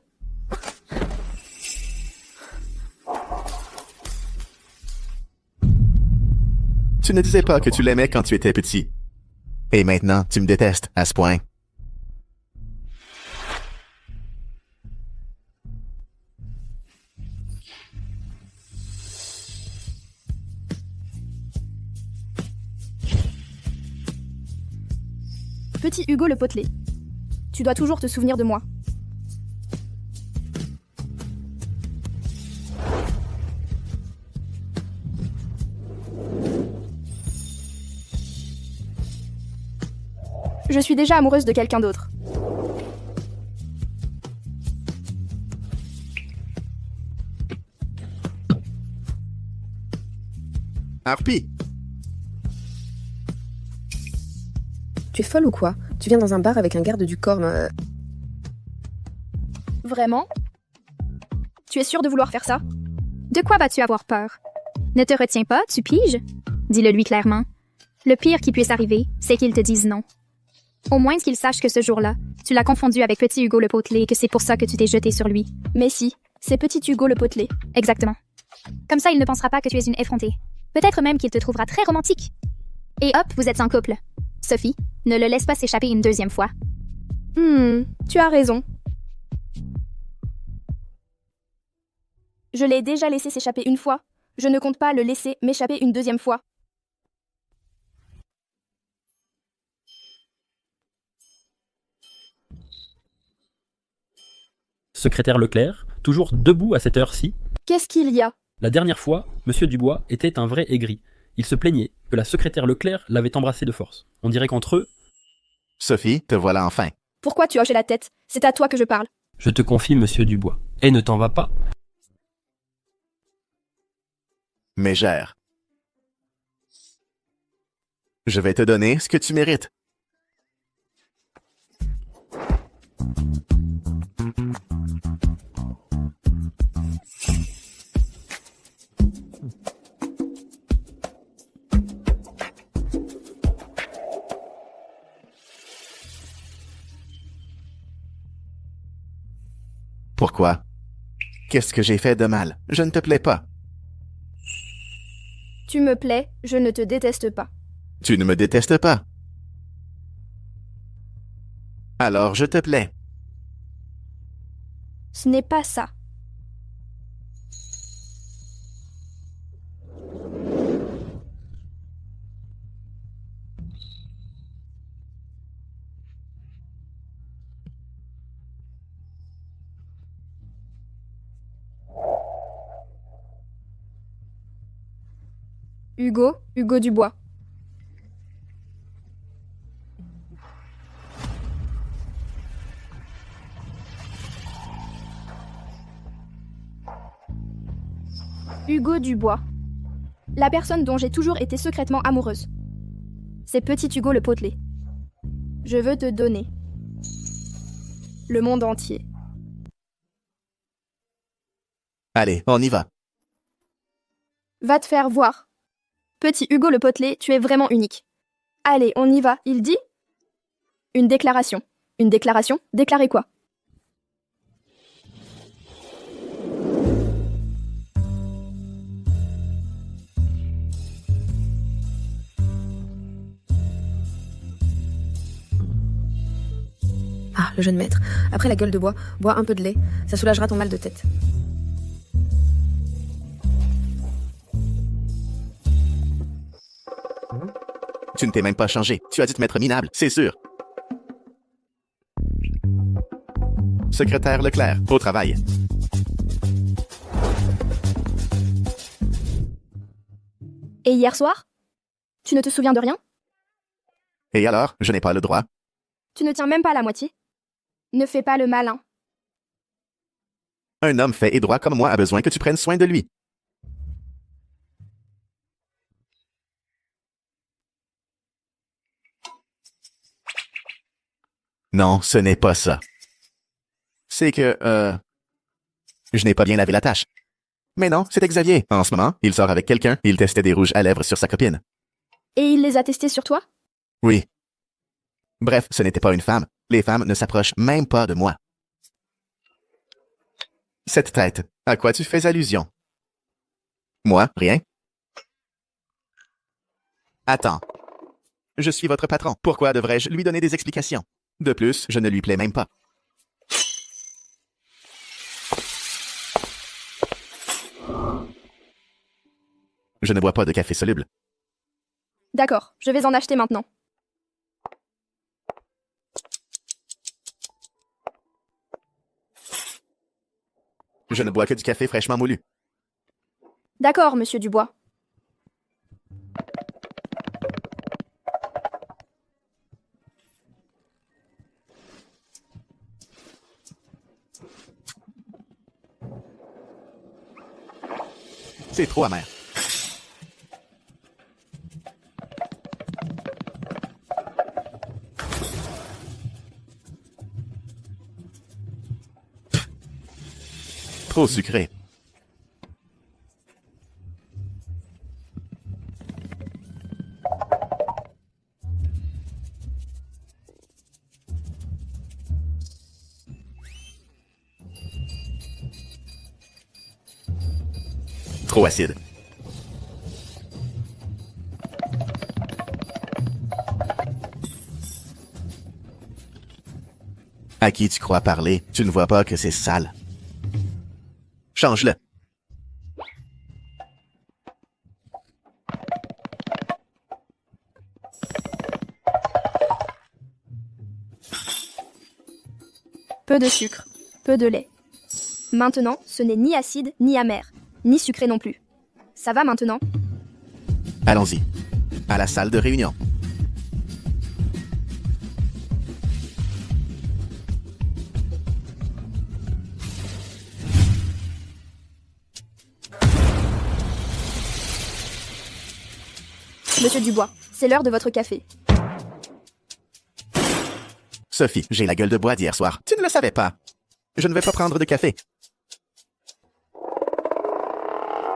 S5: Tu ne disais pas que tu l'aimais quand tu étais petit. Et maintenant, tu me détestes à ce point.
S2: Petit Hugo le potelé. Tu dois toujours te souvenir de moi. Je suis déjà amoureuse de quelqu'un d'autre.
S5: Harpie!
S12: Tu es folle ou quoi? Tu viens dans un bar avec un garde du corps.
S2: Vraiment? Tu es sûre de vouloir faire ça?
S8: De quoi vas-tu avoir peur? Ne te retiens pas, tu piges? Dis-le lui clairement. Le pire qui puisse arriver, c'est qu'il te dise non. Au moins qu'il sache que ce jour-là, tu l'as confondu avec petit Hugo le potelé et que c'est pour ça que tu t'es jeté sur lui.
S2: Mais si, c'est petit Hugo le potelé.
S8: Exactement. Comme ça, il ne pensera pas que tu es une effrontée. Peut-être même qu'il te trouvera très romantique. Et hop, vous êtes en couple. Sophie, ne le laisse pas s'échapper une deuxième fois.
S2: Tu as raison. Je l'ai déjà laissé s'échapper une fois. Je ne compte pas le laisser m'échapper une deuxième fois.
S1: Secrétaire Leclerc, toujours debout à cette heure-ci.
S2: Qu'est-ce qu'il y a?
S1: La dernière fois, Monsieur Dubois était un vrai aigri. Il se plaignait que la secrétaire Leclerc l'avait embrassé de force. On dirait qu'entre eux...
S5: Sophie, te voilà enfin.
S2: Pourquoi tu hoches la tête? C'est à toi que je parle.
S1: Je te confie, Monsieur Dubois. Et ne t'en va pas.
S5: Mégère. Je vais te donner ce que tu mérites. Pourquoi? Qu'est-ce que j'ai fait de mal? Je ne te plais pas.
S2: Tu me plais, je ne te déteste pas.
S5: Tu ne me détestes pas. Alors je te plais.
S2: Ce n'est pas ça. Hugo Dubois. Hugo Dubois. La personne dont j'ai toujours été secrètement amoureuse. C'est petit Hugo le potelé. Je veux te donner. Le monde entier.
S5: Allez, on y va.
S2: Va te faire voir. Petit Hugo le potelé, tu es vraiment unique. Allez, on y va, il dit. Une déclaration. Une déclaration? Déclarer quoi?
S12: Ah, le jeune maître. Après la gueule de bois, bois un peu de lait. Ça soulagera ton mal de tête.
S5: Tu ne t'es même pas changé. Tu as dû te mettre minable, c'est sûr. Secrétaire Leclerc, au travail.
S2: Et hier soir? Tu ne te souviens de rien?
S5: Et alors, je n'ai pas le droit.
S2: Tu ne tiens même pas la moitié? Ne fais pas le malin.
S5: Un homme fait et droit comme moi a besoin que tu prennes soin de lui. Non, ce n'est pas ça. C'est que, je n'ai pas bien lavé la tâche. Mais non, c'était Xavier. En ce moment, il sort avec quelqu'un, il testait des rouges à lèvres sur sa copine.
S2: Et il les a testés sur toi?
S5: Oui. Bref, ce n'était pas une femme. Les femmes ne s'approchent même pas de moi. Cette tête, à quoi tu fais allusion? Moi, rien. Attends. Je suis votre patron. Pourquoi devrais-je lui donner des explications? De plus, je ne lui plais même pas. Je ne bois pas de café soluble.
S2: D'accord, je vais en acheter maintenant.
S5: Je ne bois que du café fraîchement moulu.
S2: D'accord, monsieur Dubois.
S5: C'est trop amer. Trop sucré. Trop acide. À qui tu crois parler? Tu ne vois pas que c'est sale. Change-le.
S2: Peu de sucre, peu de lait. Maintenant, ce n'est ni acide, ni amer, ni sucré non plus. Ça va maintenant?
S5: Allons-y. À la salle de réunion.
S2: Monsieur Dubois, c'est l'heure de votre café.
S5: Sophie, j'ai la gueule de bois d'hier soir. Tu ne le savais pas. Je ne vais pas prendre de café.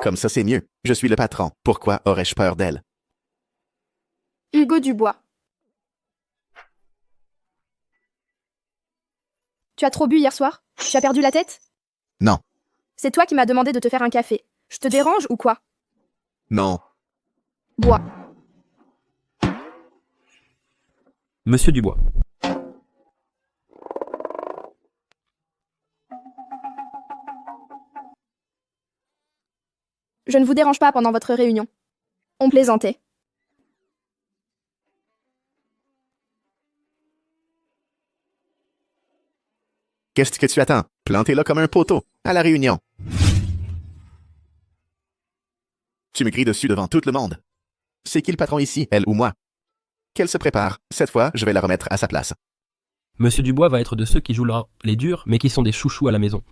S5: Comme ça, c'est mieux. Je suis le patron. Pourquoi aurais-je peur d'elle?
S2: Hugo Dubois. Tu as trop bu hier soir? Tu as perdu la tête?
S5: Non.
S2: C'est toi qui m'as demandé de te faire un café. Je te dérange ou quoi?
S5: Non.
S2: Bois.
S1: Monsieur Dubois.
S2: Je ne vous dérange pas pendant votre réunion. On plaisantait.
S5: Qu'est-ce que tu attends? Plantez-la comme un poteau, à la réunion. Tu me cries dessus devant tout le monde. C'est qui le patron ici, elle ou moi? Qu'elle se prépare. Cette fois, je vais la remettre à sa place.
S1: Monsieur Dubois va être de ceux qui jouent les durs, mais qui sont des chouchous à la maison.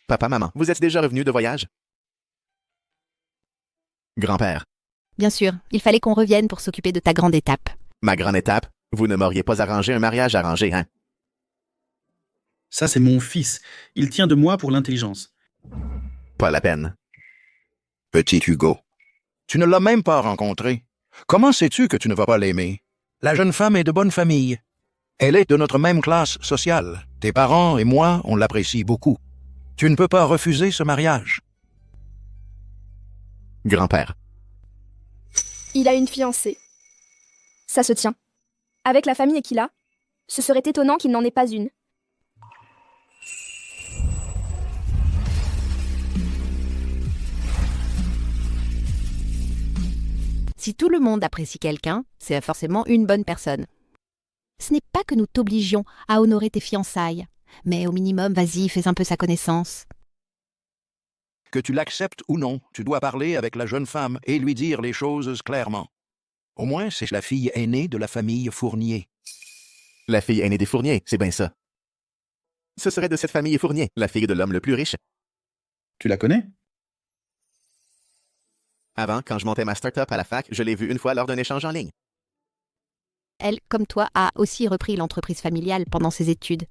S5: Papa, maman, vous êtes déjà revenus de voyage? Grand-père,
S13: Bien sûr, il fallait qu'on revienne pour s'occuper de ta grande étape.
S5: ma grande étape, vous ne m'auriez pas arrangé un mariage arrangé, hein?
S7: Ça, c'est mon fils. Il tient de moi pour l'intelligence.
S5: Pas la peine.
S6: Petit Hugo, tu ne l'as même pas rencontré. Comment sais-tu que tu ne vas pas l'aimer? La jeune femme est de bonne famille. Elle est de notre même classe sociale. Tes parents et moi, on l'apprécie beaucoup. Tu ne peux pas refuser ce mariage.
S5: Grand-père,
S2: Il a une fiancée. Ça se tient. Avec la famille qu'il a, ce serait étonnant qu'il n'en ait pas une.
S13: Si tout le monde apprécie quelqu'un, c'est forcément une bonne personne. Ce n'est pas que nous t'obligions à honorer tes fiançailles, mais au minimum, vas-y, fais un peu sa connaissance.
S6: Que tu l'acceptes ou non, tu dois parler avec la jeune femme et lui dire les choses clairement. Au moins, c'est la fille aînée de la famille Fournier.
S5: la fille aînée des Fournier, c'est bien ça. Ce serait de cette famille Fournier, la fille de l'homme le plus riche.
S7: Tu la connais?
S5: Avant, quand je montais ma start-up à la fac, je l'ai vue une fois lors d'un échange en ligne.
S13: Elle, comme toi, a aussi repris l'entreprise familiale pendant ses études.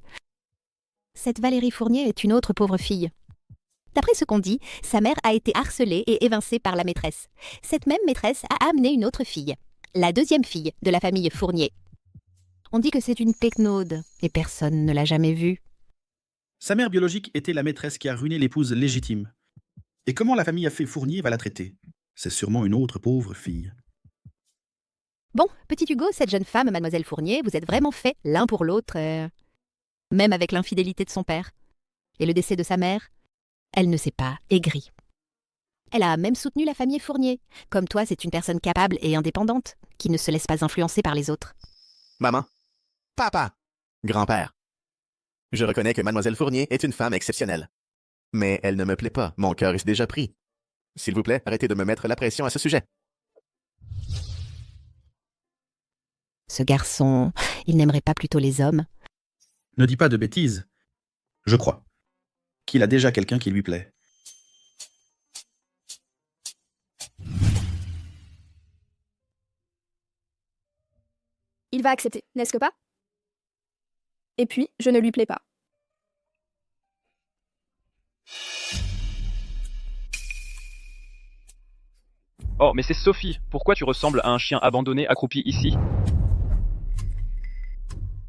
S13: Cette Valérie Fournier est une autre pauvre fille. D'après ce qu'on dit, sa mère a été harcelée et évincée par la maîtresse. Cette même maîtresse a amené une autre fille, la deuxième fille de la famille Fournier. On dit que c'est une péquenaude, et personne ne l'a jamais vue.
S7: Sa mère biologique était la maîtresse qui a ruiné l'épouse légitime. Et comment la famille a fait Fournier va la traiter? C'est sûrement une autre pauvre fille.
S13: Bon, petit Hugo, cette jeune femme, mademoiselle Fournier, vous êtes vraiment faits l'un pour l'autre, même avec l'infidélité de son père. Et le décès de sa mère, elle ne s'est pas aigrie. Elle a même soutenu la famille Fournier. Comme toi, c'est une personne capable et indépendante, qui ne se laisse pas influencer par les autres.
S5: Maman, papa, grand-père. Je reconnais que mademoiselle Fournier est une femme exceptionnelle. Mais elle ne me plaît pas, mon cœur est déjà pris. S'il vous plaît, arrêtez de me mettre la pression à ce sujet.
S13: Ce garçon, il n'aimerait pas plutôt les hommes?
S7: Ne dis pas de bêtises. Je crois qu'il a déjà quelqu'un qui lui plaît.
S2: Il va accepter, n'est-ce que pas? Et puis, je ne lui plais pas.
S3: Oh, mais c'est Sophie. Pourquoi tu ressembles à un chien abandonné accroupi ici?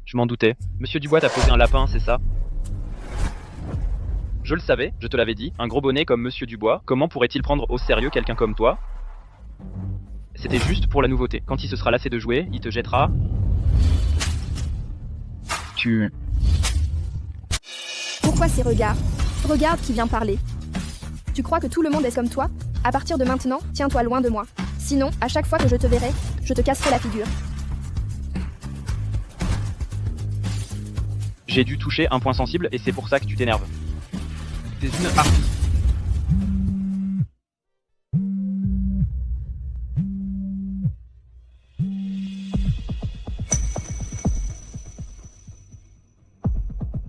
S3: Je m'en doutais. Monsieur Dubois t'a posé un lapin, c'est ça? Je le savais, je te l'avais dit. Un gros bonnet comme Monsieur Dubois, comment pourrait-il prendre au sérieux quelqu'un comme toi? C'était juste pour la nouveauté. Quand il se sera lassé de jouer, il te jettera...
S2: Pourquoi ces regards? Regarde qui vient parler. Tu crois que tout le monde est comme toi? À partir de maintenant, tiens-toi loin de moi. Sinon, à chaque fois que je te verrai, je te casserai la figure.
S3: J'ai dû toucher un point sensible et c'est pour ça que tu t'énerves. T'es une harpie.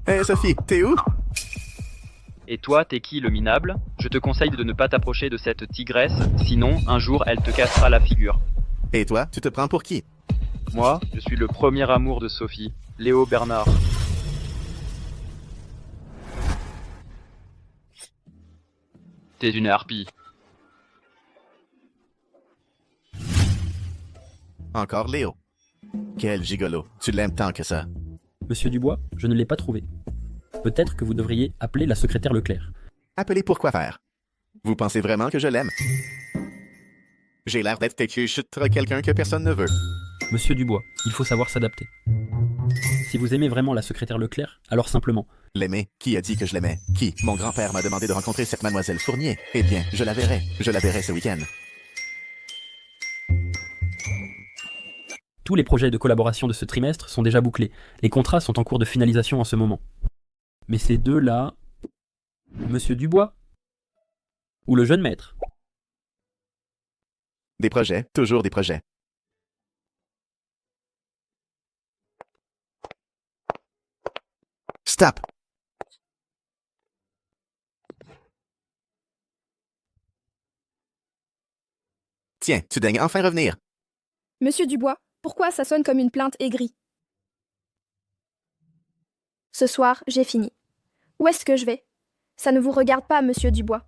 S5: Hé Sophie, t'es où?
S3: Et toi, t'es qui le minable? Je te conseille de ne pas t'approcher de cette tigresse, sinon, un jour, elle te cassera la figure.
S5: Et toi, tu te prends pour qui?
S3: Moi, je suis le premier amour de Sophie, Léo Bernard. T'es une harpie.
S5: Encore Léo. Quel gigolo. Tu l'aimes tant que ça.
S1: Monsieur Dubois, je ne l'ai pas trouvé. Peut-être que vous devriez appeler la secrétaire Leclerc.
S5: Appelez pour quoi faire? Vous pensez vraiment que je l'aime? J'ai l'air d'être têtu, chuteras quelqu'un que personne ne veut.
S1: Monsieur Dubois, il faut savoir s'adapter. Si vous aimez vraiment la secrétaire Leclerc, alors simplement.
S5: L'aimer? Qui a dit que je l'aimais? Qui? Mon grand-père m'a demandé de rencontrer cette mademoiselle Fournier. Eh bien, je la verrai. Je la verrai ce week-end.
S1: Tous les projets de collaboration de ce trimestre sont déjà bouclés. Les contrats sont en cours de finalisation en ce moment. Mais ces deux-là... Monsieur Dubois? Ou le jeune maître?
S5: Des projets, toujours des projets. Stop! Tiens, tu daignes enfin revenir.
S2: Monsieur Dubois, pourquoi ça sonne comme une plainte aigrie? Ce soir, j'ai fini. Où est-ce que je vais? Ça ne vous regarde pas, monsieur Dubois.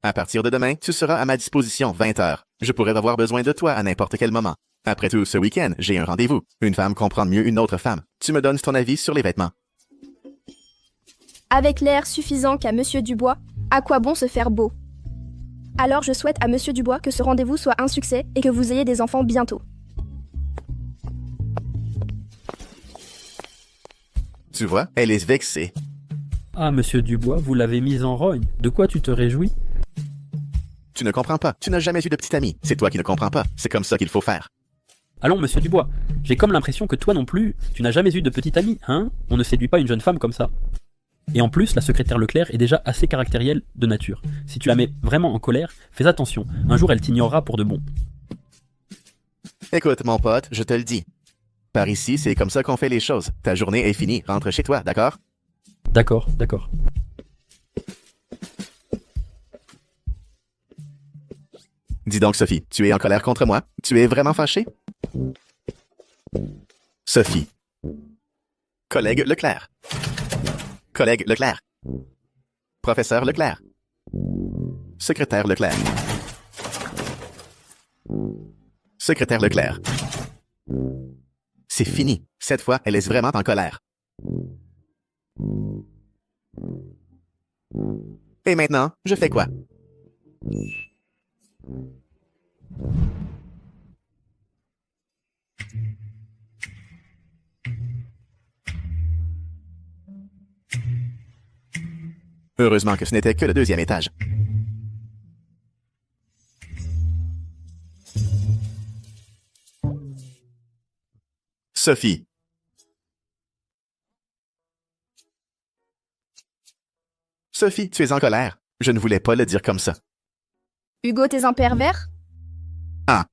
S5: À partir de demain, tu seras à ma disposition 20 heures. Je pourrais avoir besoin de toi à n'importe quel moment. Après tout, ce week-end, j'ai un rendez-vous. Une femme comprend mieux une autre femme. Tu me donnes ton avis sur les vêtements.
S2: Avec l'air suffisant qu'a monsieur Dubois, à quoi bon se faire beau? Alors je souhaite à monsieur Dubois que ce rendez-vous soit un succès et que vous ayez des enfants bientôt.
S5: Tu vois, elle est vexée.
S1: Ah, monsieur Dubois, vous l'avez mise en rogne. De quoi tu te réjouis?
S5: Tu ne comprends pas. Tu n'as jamais eu de petite amie. C'est toi qui ne comprends pas. C'est comme ça qu'il faut faire.
S1: Allons, monsieur Dubois, j'ai comme l'impression que toi non plus, tu n'as jamais eu de petite amie, hein? On ne séduit pas une jeune femme comme ça. Et en plus, la secrétaire Leclerc est déjà assez caractérielle de nature. Si tu la mets vraiment en colère, fais attention. Un jour, elle t'ignorera pour de bon.
S5: Écoute, mon pote, je te le dis. Par ici, c'est comme ça qu'on fait les choses. Ta journée est finie. Rentre chez toi, d'accord?
S1: D'accord, d'accord.
S5: Dis donc, Sophie, tu es en colère contre moi? Tu es vraiment fâchée? Sophie. Collègue Leclerc. Collègue Leclerc. Professeur Leclerc. Secrétaire Leclerc. Secrétaire Leclerc. C'est fini. Cette fois, elle est vraiment en colère. Et maintenant, je fais quoi? Heureusement que ce n'était que le 2e étage. Sophie. Sophie, tu es en colère. Je ne voulais pas le dire comme ça.
S2: Hugo, t'es un pervers?
S5: Ah.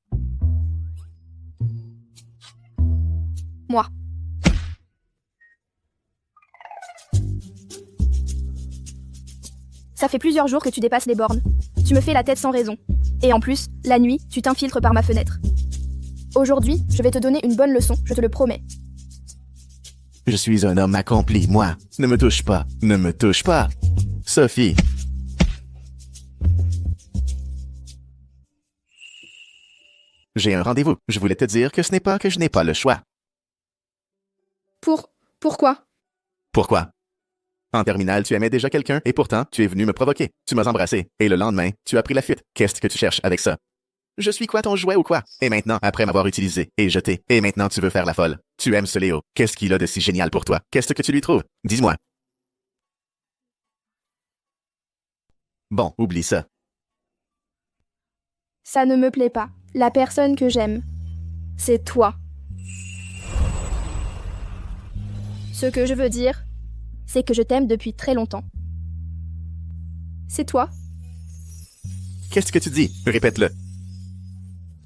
S2: Moi. Ça fait plusieurs jours que tu dépasses les bornes. Tu me fais la tête sans raison. Et en plus, la nuit, tu t'infiltres par ma fenêtre. Aujourd'hui, je vais te donner une bonne leçon, je te le promets.
S5: Je suis un homme accompli, moi. Ne me touche pas. Ne me touche pas. Sophie. J'ai un rendez-vous. Je voulais te dire que ce n'est pas que je n'ai pas le choix.
S2: Pourquoi?
S5: Pourquoi? En terminale, tu aimais déjà quelqu'un et pourtant, tu es venu me provoquer. Tu m'as embrassé. Et le lendemain, tu as pris la fuite. Qu'est-ce que tu cherches avec ça? Je suis quoi, ton jouet ou quoi? Et maintenant, après m'avoir utilisé et jeté, et maintenant tu veux faire la folle. Tu aimes ce Léo. Qu'est-ce qu'il a de si génial pour toi? Qu'est-ce que tu lui trouves? Dis-moi. Bon, oublie ça.
S2: Ça ne me plaît pas. La personne que j'aime, c'est toi. Ce que je veux dire, c'est que je t'aime depuis très longtemps. C'est toi?
S5: Qu'est-ce que tu dis? Répète-le.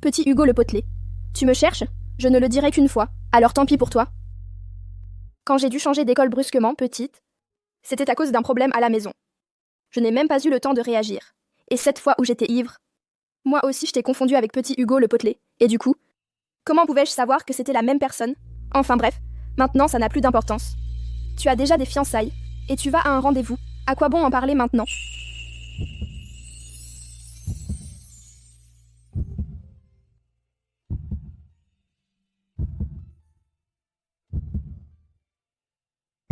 S2: Petit Hugo le potelé. Tu me cherches? Je ne le dirai qu'une fois, alors tant pis pour toi. Quand j'ai dû changer d'école brusquement, petite, c'était à cause d'un problème à la maison. Je n'ai même pas eu le temps de réagir. Et cette fois où j'étais ivre, moi aussi je t'ai confondu avec petit Hugo le potelé. Et du coup, comment pouvais-je savoir que c'était la même personne? Enfin bref, maintenant ça n'a plus d'importance. Tu as déjà des fiançailles, et tu vas à un rendez-vous. À quoi bon en parler maintenant?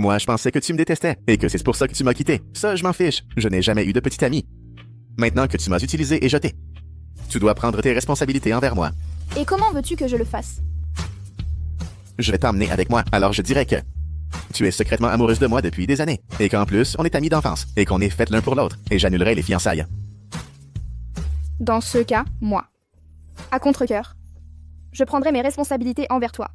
S5: Moi, je pensais que tu me détestais et que c'est pour ça que tu m'as quitté. Ça, je m'en fiche. Je n'ai jamais eu de petite amie. Maintenant que tu m'as utilisé et jeté, tu dois prendre tes responsabilités envers moi.
S2: Et comment veux-tu que je le fasse?
S5: Je vais t'emmener avec moi, alors je dirais que tu es secrètement amoureuse de moi depuis des années et qu'en plus, on est amis d'enfance et qu'on est faits l'un pour l'autre et j'annulerai les fiançailles.
S2: Dans ce cas, moi. À contre-cœur. Je prendrai mes responsabilités envers toi.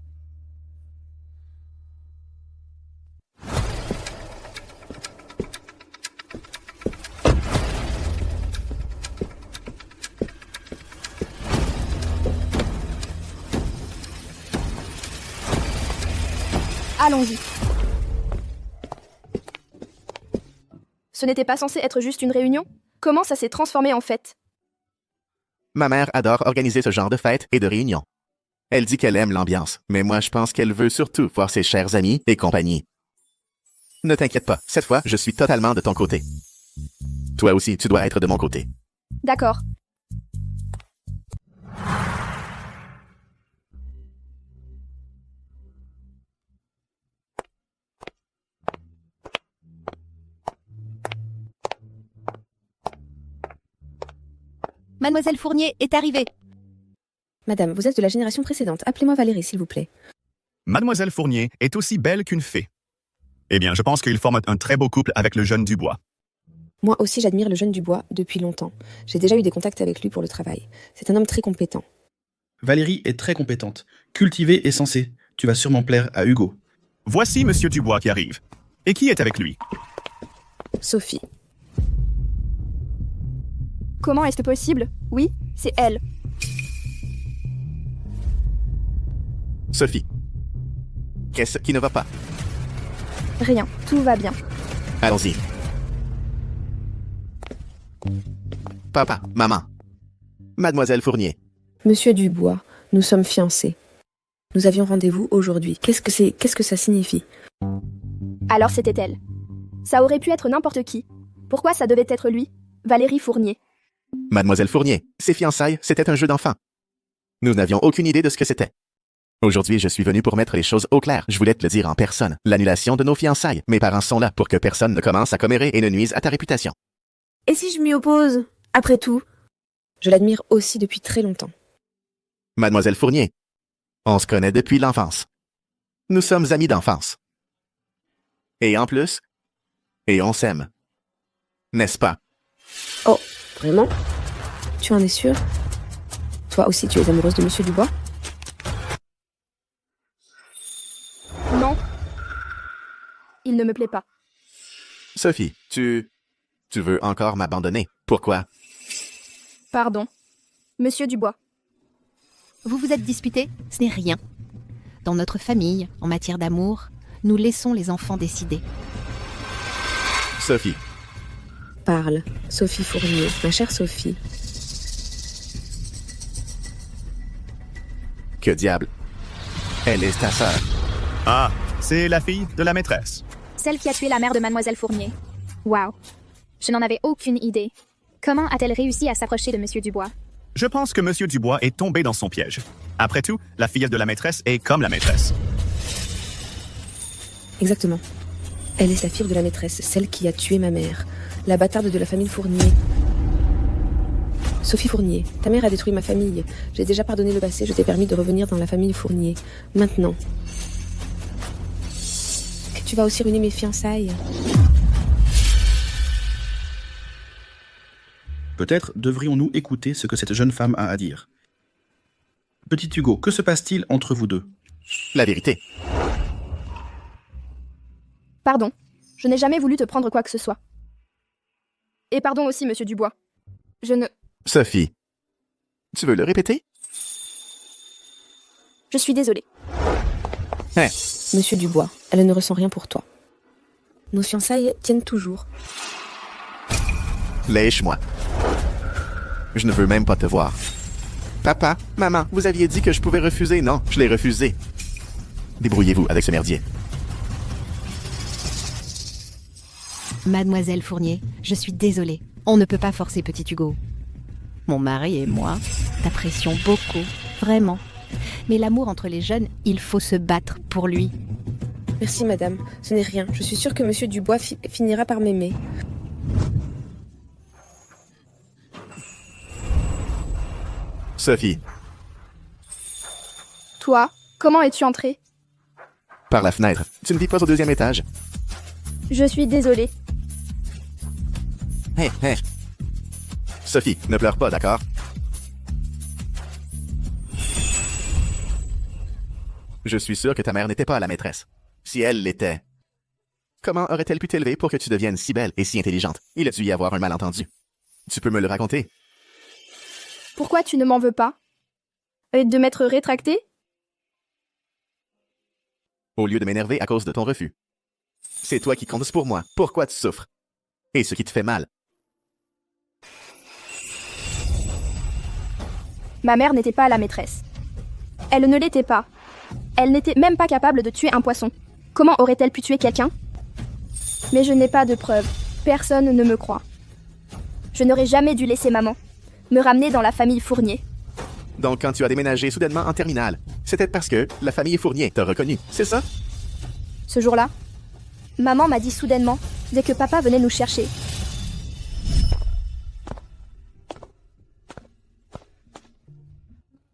S2: Allons-y. Ce n'était pas censé être juste une réunion? Comment ça s'est transformé en fête?
S5: Ma mère adore organiser ce genre de fêtes et de réunions. Elle dit qu'elle aime l'ambiance, mais moi je pense qu'elle veut surtout voir ses chers amis et compagnie. Ne t'inquiète pas, cette fois, je suis totalement de ton côté. Toi aussi, tu dois être de mon côté.
S2: D'accord.
S13: Mademoiselle Fournier est arrivée.
S12: Madame, vous êtes de la génération précédente. Appelez-moi Valérie, s'il vous plaît.
S9: Mademoiselle Fournier est aussi belle qu'une fée. Eh bien, je pense qu'il forme un très beau couple avec le jeune Dubois.
S12: Moi aussi, j'admire le jeune Dubois depuis longtemps. J'ai déjà eu des contacts avec lui pour le travail. C'est un homme très compétent.
S7: Valérie est très compétente, cultivée et sensée. Tu vas sûrement plaire à Hugo.
S9: Voici Monsieur Dubois qui arrive. Et qui est avec lui?
S12: Sophie.
S2: Comment est-ce possible? Oui, c'est elle.
S5: Sophie. Qu'est-ce qui ne va pas?
S2: Rien, tout va bien.
S5: Allons-y. Papa, maman. Mademoiselle Fournier.
S12: Monsieur Dubois, nous sommes fiancés. Nous avions rendez-vous aujourd'hui. Qu'est-ce que ça signifie?
S2: Alors c'était elle. Ça aurait pu être n'importe qui. Pourquoi ça devait être lui? Valérie Fournier.
S5: Mademoiselle Fournier, ces fiançailles, c'était un jeu d'enfant. Nous n'avions aucune idée de ce que c'était. Aujourd'hui, je suis venu pour mettre les choses au clair. Je voulais te le dire en personne. L'annulation de nos fiançailles. Mes parents sont là pour que personne ne commence à commérer et ne nuise à ta réputation.
S12: Et si je m'y oppose? Après tout, je l'admire aussi depuis très longtemps.
S5: Mademoiselle Fournier, on se connaît depuis l'enfance. Nous sommes amis d'enfance. Et en plus, et on s'aime. N'est-ce pas?
S12: Oh, vraiment? Tu en es sûr? Toi aussi, tu es amoureuse de Monsieur Dubois?
S2: Non. Il ne me plaît pas.
S5: Sophie, tu veux encore m'abandonner. Pourquoi?
S2: Pardon. Monsieur Dubois.
S13: Vous vous êtes disputé? Ce n'est rien. Dans notre famille, en matière d'amour, nous laissons les enfants décider.
S5: Sophie.
S12: Parle, Sophie Fournier, ma chère Sophie.
S5: Que diable? Elle est ta sœur.
S9: Ah, c'est la fille de la maîtresse.
S8: Celle qui a tué la mère de Mademoiselle Fournier. Wow. Je n'en avais aucune idée. Comment a-t-elle réussi à s'approcher de Monsieur Dubois?
S9: Je pense que Monsieur Dubois est tombé dans son piège. Après tout, la fille de la maîtresse est comme la maîtresse.
S12: Exactement. Elle est la fille de la maîtresse, celle qui a tué ma mère, la bâtarde de la famille Fournier. Sophie Fournier, ta mère a détruit ma famille. J'ai déjà pardonné le passé, je t'ai permis de revenir dans la famille Fournier. Maintenant, que tu vas aussi ruiner mes fiançailles.
S7: Peut-être devrions-nous écouter ce que cette jeune femme a à dire. Petit Hugo, que se passe-t-il entre vous deux?
S5: La vérité.
S2: Pardon. Je n'ai jamais voulu te prendre quoi que ce soit. Et pardon aussi, Monsieur Dubois. Je ne...
S5: Sophie, tu veux le répéter?
S2: Je suis désolée.
S5: Hein?
S12: Monsieur Dubois, elle ne ressent rien pour toi. Nos fiançailles tiennent toujours.
S5: Lèche-moi. Je ne veux même pas te voir. Papa, maman, vous aviez dit que je pouvais refuser. Non, je l'ai refusé. Débrouillez-vous avec ce merdier.
S13: Mademoiselle Fournier, je suis désolée. On ne peut pas forcer petit Hugo. Mon mari et moi t'apprécions beaucoup, vraiment. Mais l'amour entre les jeunes, il faut se battre pour lui.
S12: Merci, madame. Ce n'est rien. Je suis sûre que monsieur Dubois finira par m'aimer.
S5: Sophie,
S2: Toi, comment es-tu entrée?
S5: par la fenêtre. Tu ne vis pas au 2e étage?
S2: Je suis désolée.
S5: Hé, hé. Sophie, ne pleure pas, d'accord? Je suis sûr que ta mère n'était pas la maîtresse. Si elle l'était, comment aurait-elle pu t'élever pour que tu deviennes si belle et si intelligente? Il a dû y avoir un malentendu. Tu peux me le raconter?
S2: Pourquoi tu ne m'en veux pas? De m'être rétractée?
S5: Au lieu de m'énerver à cause de ton refus. C'est toi qui comptes pour moi. Pourquoi tu souffres? Et ce qui te fait mal.
S2: Ma mère n'était pas la maîtresse. Elle ne l'était pas. Elle n'était même pas capable de tuer un poisson. Comment aurait-elle pu tuer quelqu'un? Mais je n'ai pas de preuves. Personne ne me croit. Je n'aurais jamais dû laisser maman me ramener dans la famille Fournier.
S5: Donc quand tu as déménagé soudainement en terminale, c'était parce que la famille Fournier t'a reconnu, c'est ça?
S2: Ce jour-là, maman m'a dit soudainement, dès que papa venait nous chercher.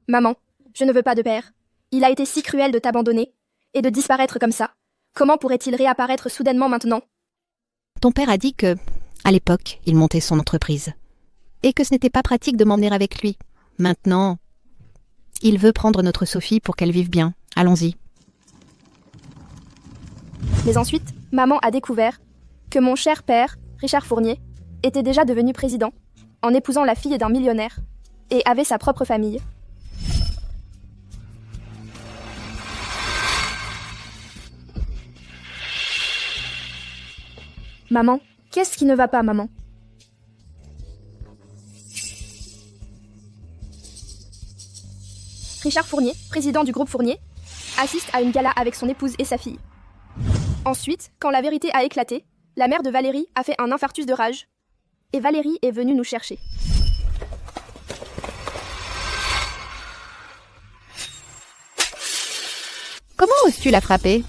S2: Maman, je ne veux pas de père. Il a été si cruel de t'abandonner et de disparaître comme ça. Comment pourrait-il réapparaître soudainement maintenant?
S13: Ton père a dit que, à l'époque, il montait son entreprise. Et que ce n'était pas pratique de m'emmener avec lui. Maintenant, il veut prendre notre Sophie pour qu'elle vive bien. Allons-y.
S2: Mais ensuite, maman a découvert que mon cher père, Richard Fournier, était déjà devenu président, en épousant la fille d'un millionnaire, et avait sa propre famille. Maman, qu'est-ce qui ne va pas, maman? Richard Fournier, président du groupe Fournier, assiste à une gala avec son épouse et sa fille. Ensuite, quand la vérité a éclaté, la mère de Valérie a fait un infarctus de rage. Et Valérie est venue nous chercher.
S13: Comment oses-tu la frapper?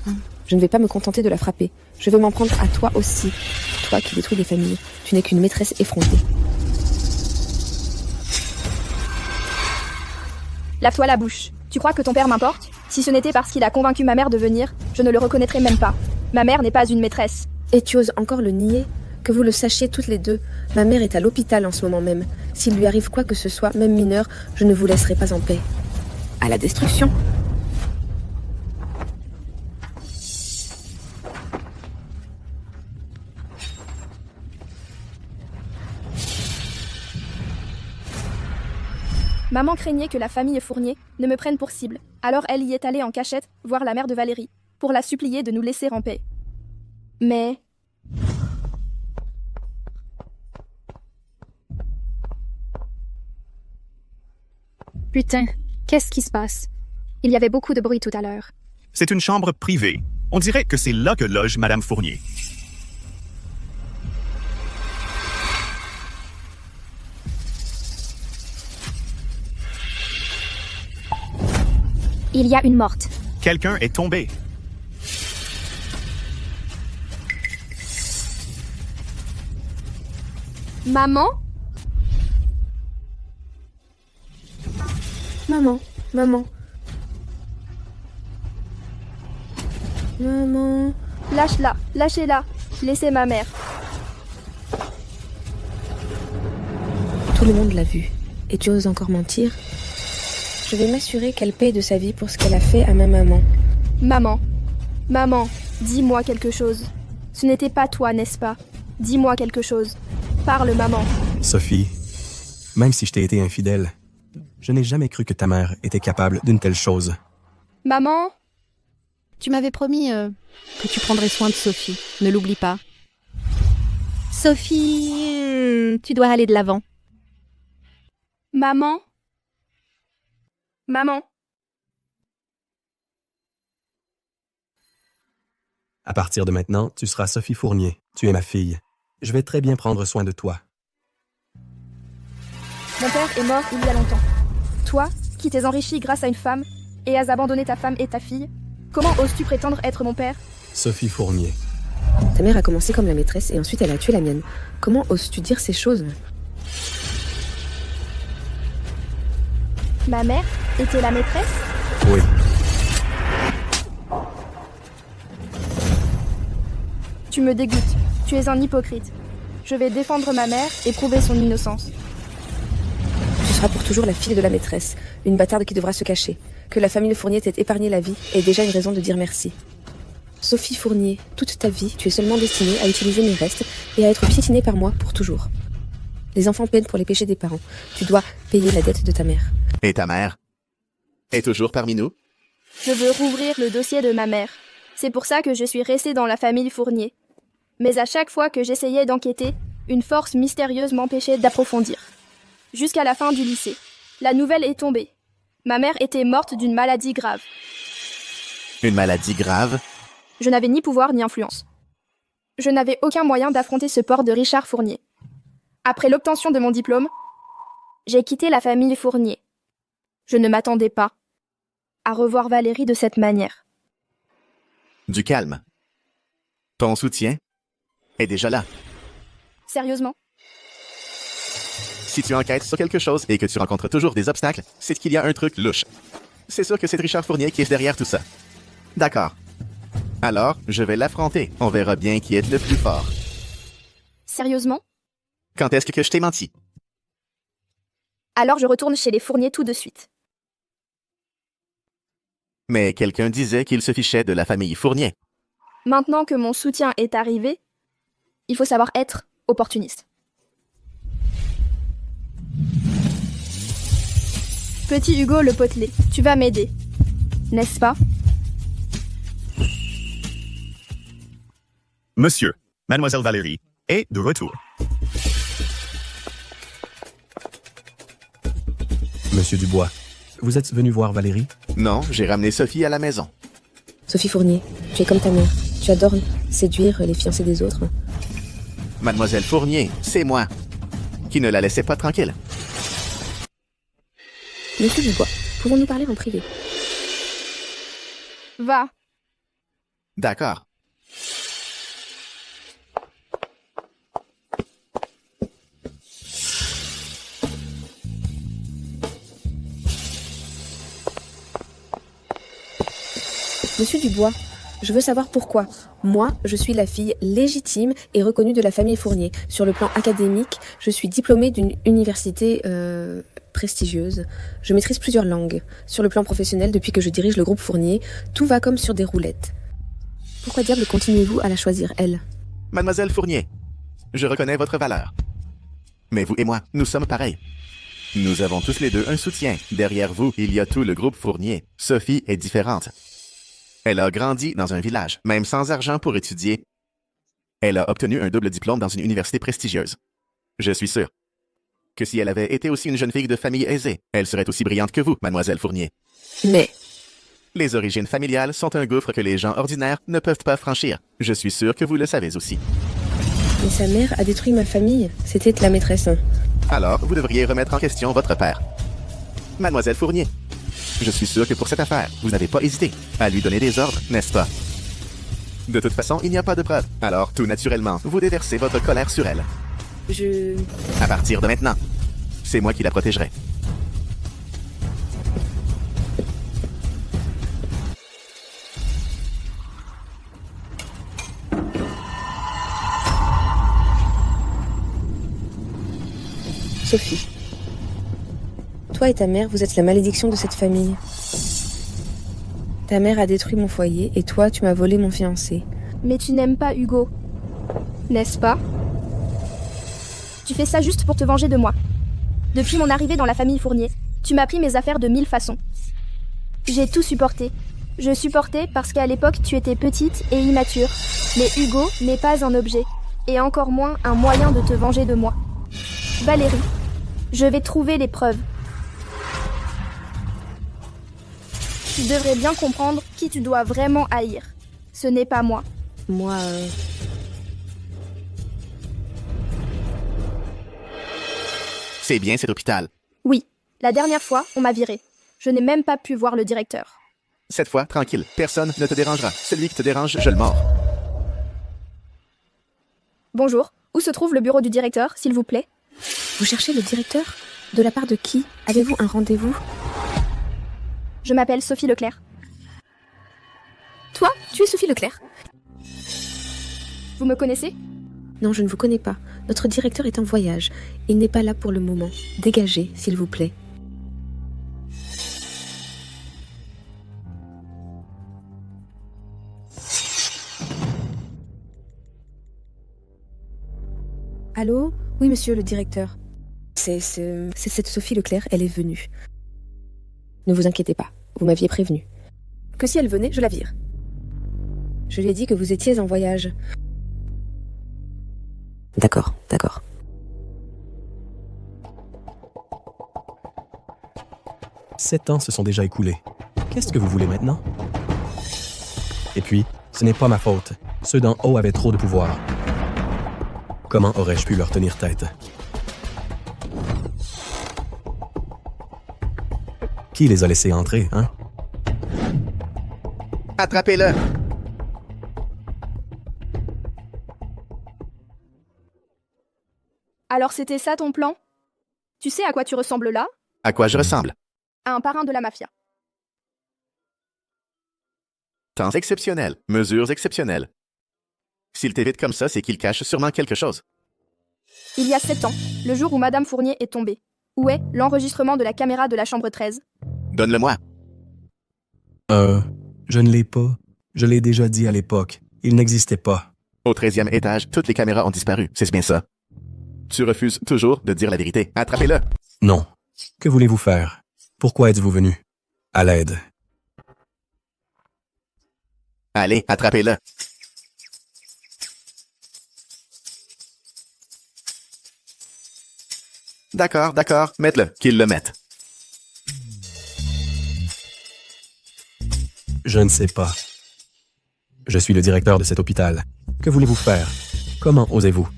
S12: Je ne vais pas me contenter de la frapper. Je vais m'en prendre à toi aussi. Toi qui détruis les familles. Tu n'es qu'une maîtresse effrontée.
S2: Lave-toi la bouche. Tu crois que ton père m'importe? Si ce n'était parce qu'il a convaincu ma mère de venir, je ne le reconnaîtrais même pas. Ma mère n'est pas une maîtresse.
S12: Et tu oses encore le nier? Que vous le sachiez toutes les deux, ma mère est à l'hôpital en ce moment même. S'il lui arrive quoi que ce soit, même mineur, je ne vous laisserai pas en paix. À la destruction.
S2: Maman craignait que la famille Fournier ne me prenne pour cible, alors elle y est allée en cachette voir la mère de Valérie, pour la supplier de nous laisser en paix. Mais...
S8: Putain, qu'est-ce qui se passe? Il y avait beaucoup de bruit tout à l'heure.
S9: C'est une chambre privée. On dirait que c'est là que loge Madame Fournier.
S8: Il y a une morte.
S9: Quelqu'un est tombé.
S2: Maman?
S12: Maman, maman. Maman.
S2: Lâche-la, lâchez-la. Laissez ma mère.
S12: Tout le monde l'a vu. Et tu oses encore mentir? Je vais m'assurer qu'elle paye de sa vie pour ce qu'elle a fait à ma maman.
S2: Maman, maman, dis-moi quelque chose. Ce n'était pas toi, n'est-ce pas? Dis-moi quelque chose. Parle, maman.
S10: Sophie, même si je t'ai été infidèle, je n'ai jamais cru que ta mère était capable d'une telle chose.
S2: Maman?
S13: Tu m'avais promis que tu prendrais soin de Sophie. Ne l'oublie pas. Sophie, tu dois aller de l'avant.
S2: Maman? Maman?
S10: À partir de maintenant, tu seras Sophie Fournier. Tu es ma fille. Je vais très bien prendre soin de toi.
S2: Mon père est mort il y a longtemps. Toi, qui t'es enrichi grâce à une femme, et as abandonné ta femme et ta fille, comment oses-tu prétendre être mon père?
S10: Sophie Fournier.
S12: Ta mère a commencé comme la maîtresse et ensuite elle a tué la mienne. Comment oses-tu dire ces choses?
S2: Ma mère était la maîtresse?
S10: Oui.
S2: Tu me dégoûtes. Tu es un hypocrite. Je vais défendre ma mère et prouver son innocence.
S12: Tu seras pour toujours la fille de la maîtresse, une bâtarde qui devra se cacher. Que la famille Fournier t'ait épargné la vie est déjà une raison de dire merci. Sophie Fournier, toute ta vie, tu es seulement destinée à utiliser mes restes et à être piétinée par moi pour toujours. Les enfants peinent pour les péchés des parents. Tu dois payer la dette de ta mère.
S5: Et ta mère est toujours parmi nous?
S2: Je veux rouvrir le dossier de ma mère. C'est pour ça que je suis restée dans la famille Fournier. Mais à chaque fois que j'essayais d'enquêter, une force mystérieuse m'empêchait d'approfondir. Jusqu'à la fin du lycée. La nouvelle est tombée. Ma mère était morte d'une maladie grave.
S5: Une maladie grave?
S2: Je n'avais ni pouvoir ni influence. Je n'avais aucun moyen d'affronter ce port de Richard Fournier. Après l'obtention de mon diplôme, j'ai quitté la famille Fournier. Je ne m'attendais pas à revoir Valérie de cette manière.
S5: Du calme. Ton soutien est déjà là.
S2: Sérieusement?
S5: Si tu enquêtes sur quelque chose et que tu rencontres toujours des obstacles, c'est qu'il y a un truc louche. C'est sûr que c'est Richard Fournier qui est derrière tout ça. D'accord. Alors, je vais l'affronter. On verra bien qui est le plus fort.
S2: Sérieusement?
S5: Quand est-ce que je t'ai menti?
S2: Alors je retourne chez les Fournier tout de suite.
S5: Mais quelqu'un disait qu'il se fichait de la famille Fournier.
S2: Maintenant que mon soutien est arrivé, il faut savoir être opportuniste. Petit Hugo le potelé, tu vas m'aider, n'est-ce pas?
S9: Monsieur, Mademoiselle Valérie est de retour.
S10: Monsieur Dubois, vous êtes venu voir Valérie?
S5: Non, j'ai ramené Sophie à la maison.
S12: Sophie Fournier, tu es comme ta mère. Tu adores séduire les fiancés des autres.
S5: Mademoiselle Fournier, c'est moi, qui ne la laissais pas tranquille.
S12: Monsieur Dubois, pouvons-nous parler en privé?
S2: Va.
S5: D'accord.
S12: Monsieur Dubois, je veux savoir pourquoi. Moi, je suis la fille légitime et reconnue de la famille Fournier. Sur le plan académique, je suis diplômée d'une université prestigieuse. Je maîtrise plusieurs langues. Sur le plan professionnel, depuis que je dirige le groupe Fournier, tout va comme sur des roulettes. Pourquoi diable continuez-vous à la choisir, elle?
S5: Mademoiselle Fournier, je reconnais votre valeur. Mais vous et moi, nous sommes pareils. Nous avons tous les deux un soutien. Derrière vous, il y a tout le groupe Fournier. Sophie est différente. Elle a grandi dans un village, même sans argent pour étudier. Elle a obtenu un double diplôme dans une université prestigieuse. Je suis sûr que si elle avait été aussi une jeune fille de famille aisée, elle serait aussi brillante que vous, Mademoiselle Fournier.
S12: Mais...
S5: Les origines familiales sont un gouffre que les gens ordinaires ne peuvent pas franchir. Je suis sûr que vous le savez aussi.
S12: Mais sa mère a détruit ma famille. C'était la maîtresse.
S5: Alors, vous devriez remettre en question votre père. Mademoiselle Fournier, je suis sûr que pour cette affaire, vous n'avez pas hésité à lui donner des ordres, n'est-ce pas? De toute façon, il n'y a pas de preuve. Alors, tout naturellement, vous déversez votre colère sur elle. À partir de maintenant, c'est moi qui la protégerai.
S12: Sophie, toi et ta mère, vous êtes la malédiction de cette famille. Ta mère a détruit mon foyer et toi, tu m'as volé mon fiancé.
S2: Mais tu n'aimes pas Hugo, n'est-ce pas? Tu fais ça juste pour te venger de moi. Depuis mon arrivée dans la famille Fournier, tu m'as pris mes affaires de 1000 façons. J'ai tout supporté. Je supportais parce qu'à l'époque, tu étais petite et immature. Mais Hugo n'est pas un objet, et encore moins un moyen de te venger de moi. Valérie, je vais trouver les preuves. Tu devrais bien comprendre qui tu dois vraiment haïr. Ce n'est pas moi.
S12: Moi,
S5: C'est bien cet hôpital.
S2: Oui, la dernière fois, on m'a viré. Je n'ai même pas pu voir le directeur.
S5: Cette fois, tranquille, personne ne te dérangera. Celui qui te dérange, je le mords.
S2: Bonjour, où se trouve le bureau du directeur, s'il vous plaît?
S12: Vous cherchez le directeur? De la part de qui? Avez-vous un rendez-vous?
S2: Je m'appelle Sophie Leclerc.
S12: Toi, tu es Sophie Leclerc?
S2: Vous me connaissez?
S12: Non, je ne vous connais pas. Notre directeur est en voyage. Il n'est pas là pour le moment. Dégagez, s'il vous plaît. Allô? Oui, monsieur le directeur. C'est cette Sophie Leclerc, elle est venue. Ne vous inquiétez pas, vous m'aviez prévenu. Que si elle venait, je la vire. Je lui ai dit que vous étiez en voyage. D'accord, d'accord.
S10: « 7 ans se sont déjà écoulés. Qu'est-ce que vous voulez maintenant? Et puis, ce n'est pas ma faute. Ceux d'en haut avaient trop de pouvoir. Comment aurais-je pu leur tenir tête? Qui les a laissés entrer, hein?
S5: Attrapez-le!
S2: Alors c'était ça ton plan? Tu sais à quoi tu ressembles là?
S5: À quoi je ressemble?
S2: À un parrain de la mafia.
S5: Temps exceptionnel, mesures exceptionnelles. S'il t'évite comme ça, c'est qu'il cache sûrement quelque chose.
S2: Il y a 7 ans, le jour où Madame Fournier est tombée. Où est l'enregistrement de la caméra de la chambre 13?
S5: Donne-le-moi.
S10: Je ne l'ai pas. Je l'ai déjà dit à l'époque. Il n'existait pas.
S5: Au 13e étage, toutes les caméras ont disparu, c'est bien ça. Tu refuses toujours de dire la vérité. Attrapez-le!
S10: Non. Que voulez-vous faire? Pourquoi êtes-vous venu? À l'aide.
S5: Allez, attrapez-le! D'accord, d'accord, mette-le, qu'il le mette.
S10: Je ne sais pas. Je suis le directeur de cet hôpital. Que voulez-vous faire? Comment osez-vous?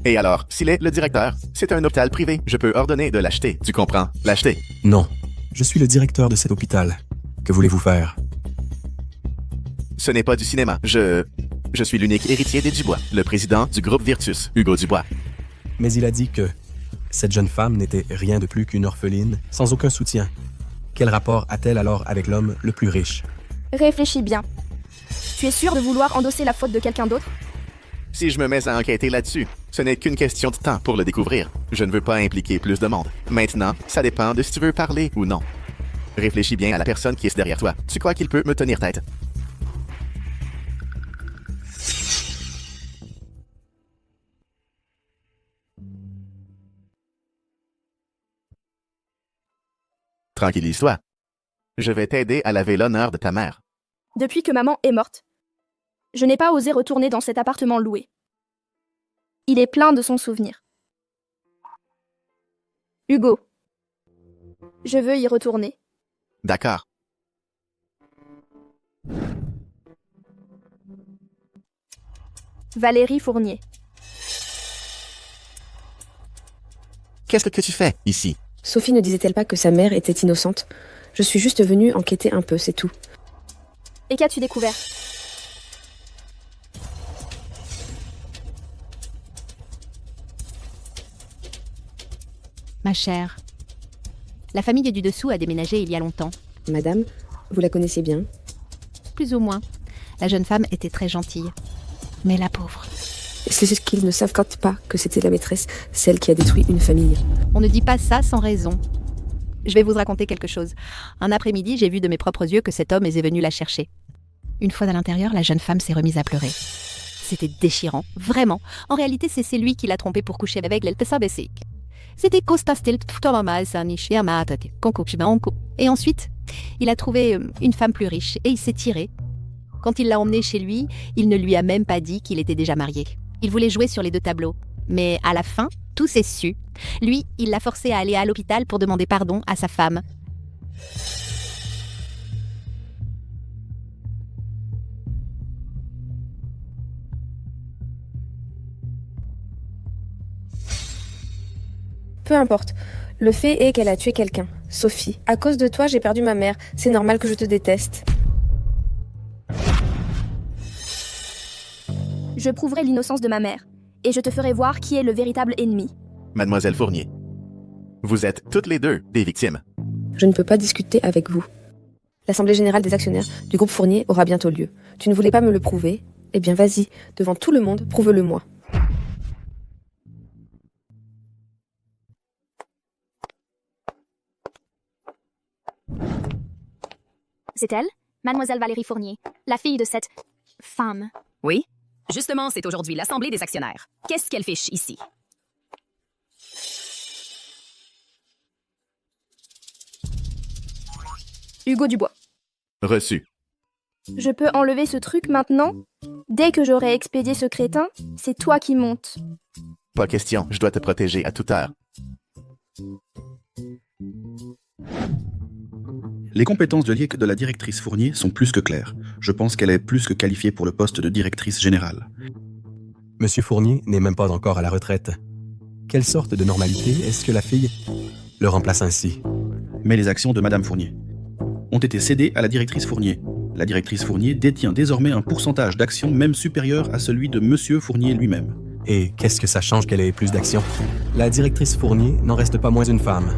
S5: Et alors, s'il est le directeur, c'est un hôpital privé. Je peux ordonner de l'acheter, tu comprends? L'acheter.
S10: Non. Je suis le directeur de cet hôpital. Que voulez-vous faire?
S5: Ce n'est pas du cinéma. Je suis l'unique héritier des Dubois, le président du groupe Virtus, Hugo Dubois.
S10: Mais il a dit que cette jeune femme n'était rien de plus qu'une orpheline, sans aucun soutien. Quel rapport a-t-elle alors avec l'homme le plus riche?
S2: Réfléchis bien. Tu es sûr de vouloir endosser la faute de quelqu'un d'autre?
S5: Si je me mets à enquêter là-dessus, ce n'est qu'une question de temps pour le découvrir. Je ne veux pas impliquer plus de monde. Maintenant, ça dépend de si tu veux parler ou non. Réfléchis bien à la personne qui est derrière toi. Tu crois qu'il peut me tenir tête? Tranquillise-toi. Je vais t'aider à laver l'honneur de ta mère.
S2: Depuis que maman est morte, je n'ai pas osé retourner dans cet appartement loué. Il est plein de son souvenir. Hugo, je veux y retourner.
S5: D'accord.
S2: Valérie Fournier.
S5: Qu'est-ce que tu fais ici?
S12: Sophie ne disait-elle pas que sa mère était innocente? Je suis juste venue enquêter un peu, c'est tout.
S2: Et qu'as-tu découvert?
S13: Ma chère, la famille du dessous a déménagé il y a longtemps.
S12: Madame, vous la connaissez bien?
S13: Plus ou moins. La jeune femme était très gentille. Mais la pauvre.
S12: C'est ce qu'ils ne savent quand pas que c'était la maîtresse, celle qui a détruit une famille.
S13: On ne dit pas ça sans raison. Je vais vous raconter quelque chose. Un après-midi, j'ai vu de mes propres yeux que cet homme est venu la chercher. Une fois à l'intérieur, la jeune femme s'est remise à pleurer. C'était déchirant, vraiment. En réalité, c'est lui qui l'a trompée pour coucher avec elle. C'était et ensuite, il a trouvé une femme plus riche et il s'est tiré. Quand il l'a emmenée chez lui, il ne lui a même pas dit qu'il était déjà marié. Il voulait jouer sur les 2 tableaux. Mais à la fin, tout s'est su. Lui, il l'a forcé à aller à l'hôpital pour demander pardon à sa femme.
S12: Peu importe. Le fait est qu'elle a tué quelqu'un. Sophie. À cause de toi, j'ai perdu ma mère. C'est normal que je te déteste.
S2: Je prouverai l'innocence de ma mère, et je te ferai voir qui est le véritable ennemi.
S5: Mademoiselle Fournier, vous êtes toutes les deux des victimes.
S12: Je ne peux pas discuter avec vous. L'Assemblée générale des actionnaires du groupe Fournier aura bientôt lieu. Tu ne voulais pas me le prouver? Eh bien, vas-y, devant tout le monde, prouve-le-moi.
S8: C'est elle, Mademoiselle Valérie Fournier, la fille de cette femme.
S4: Oui? Justement, c'est aujourd'hui l'Assemblée des actionnaires. Qu'est-ce qu'elle fiche ici?
S2: Hugo Dubois.
S5: Reçu.
S2: Je peux enlever ce truc maintenant? Dès que j'aurai expédié ce crétin, c'est toi qui montes.
S5: Pas question, je dois te protéger à toute heure.
S7: Les compétences de la directrice Fournier sont plus que claires. Je pense qu'elle est plus que qualifiée pour le poste de directrice générale.
S10: Monsieur Fournier n'est même pas encore à la retraite. Quelle sorte de normalité est-ce que la fille le remplace ainsi?
S7: Mais les actions de Madame Fournier ont été cédées à la directrice Fournier. La directrice Fournier détient désormais un pourcentage d'actions même supérieur à celui de Monsieur Fournier lui-même.
S10: Et qu'est-ce que ça change qu'elle ait plus d'actions? La directrice Fournier n'en reste pas moins une femme.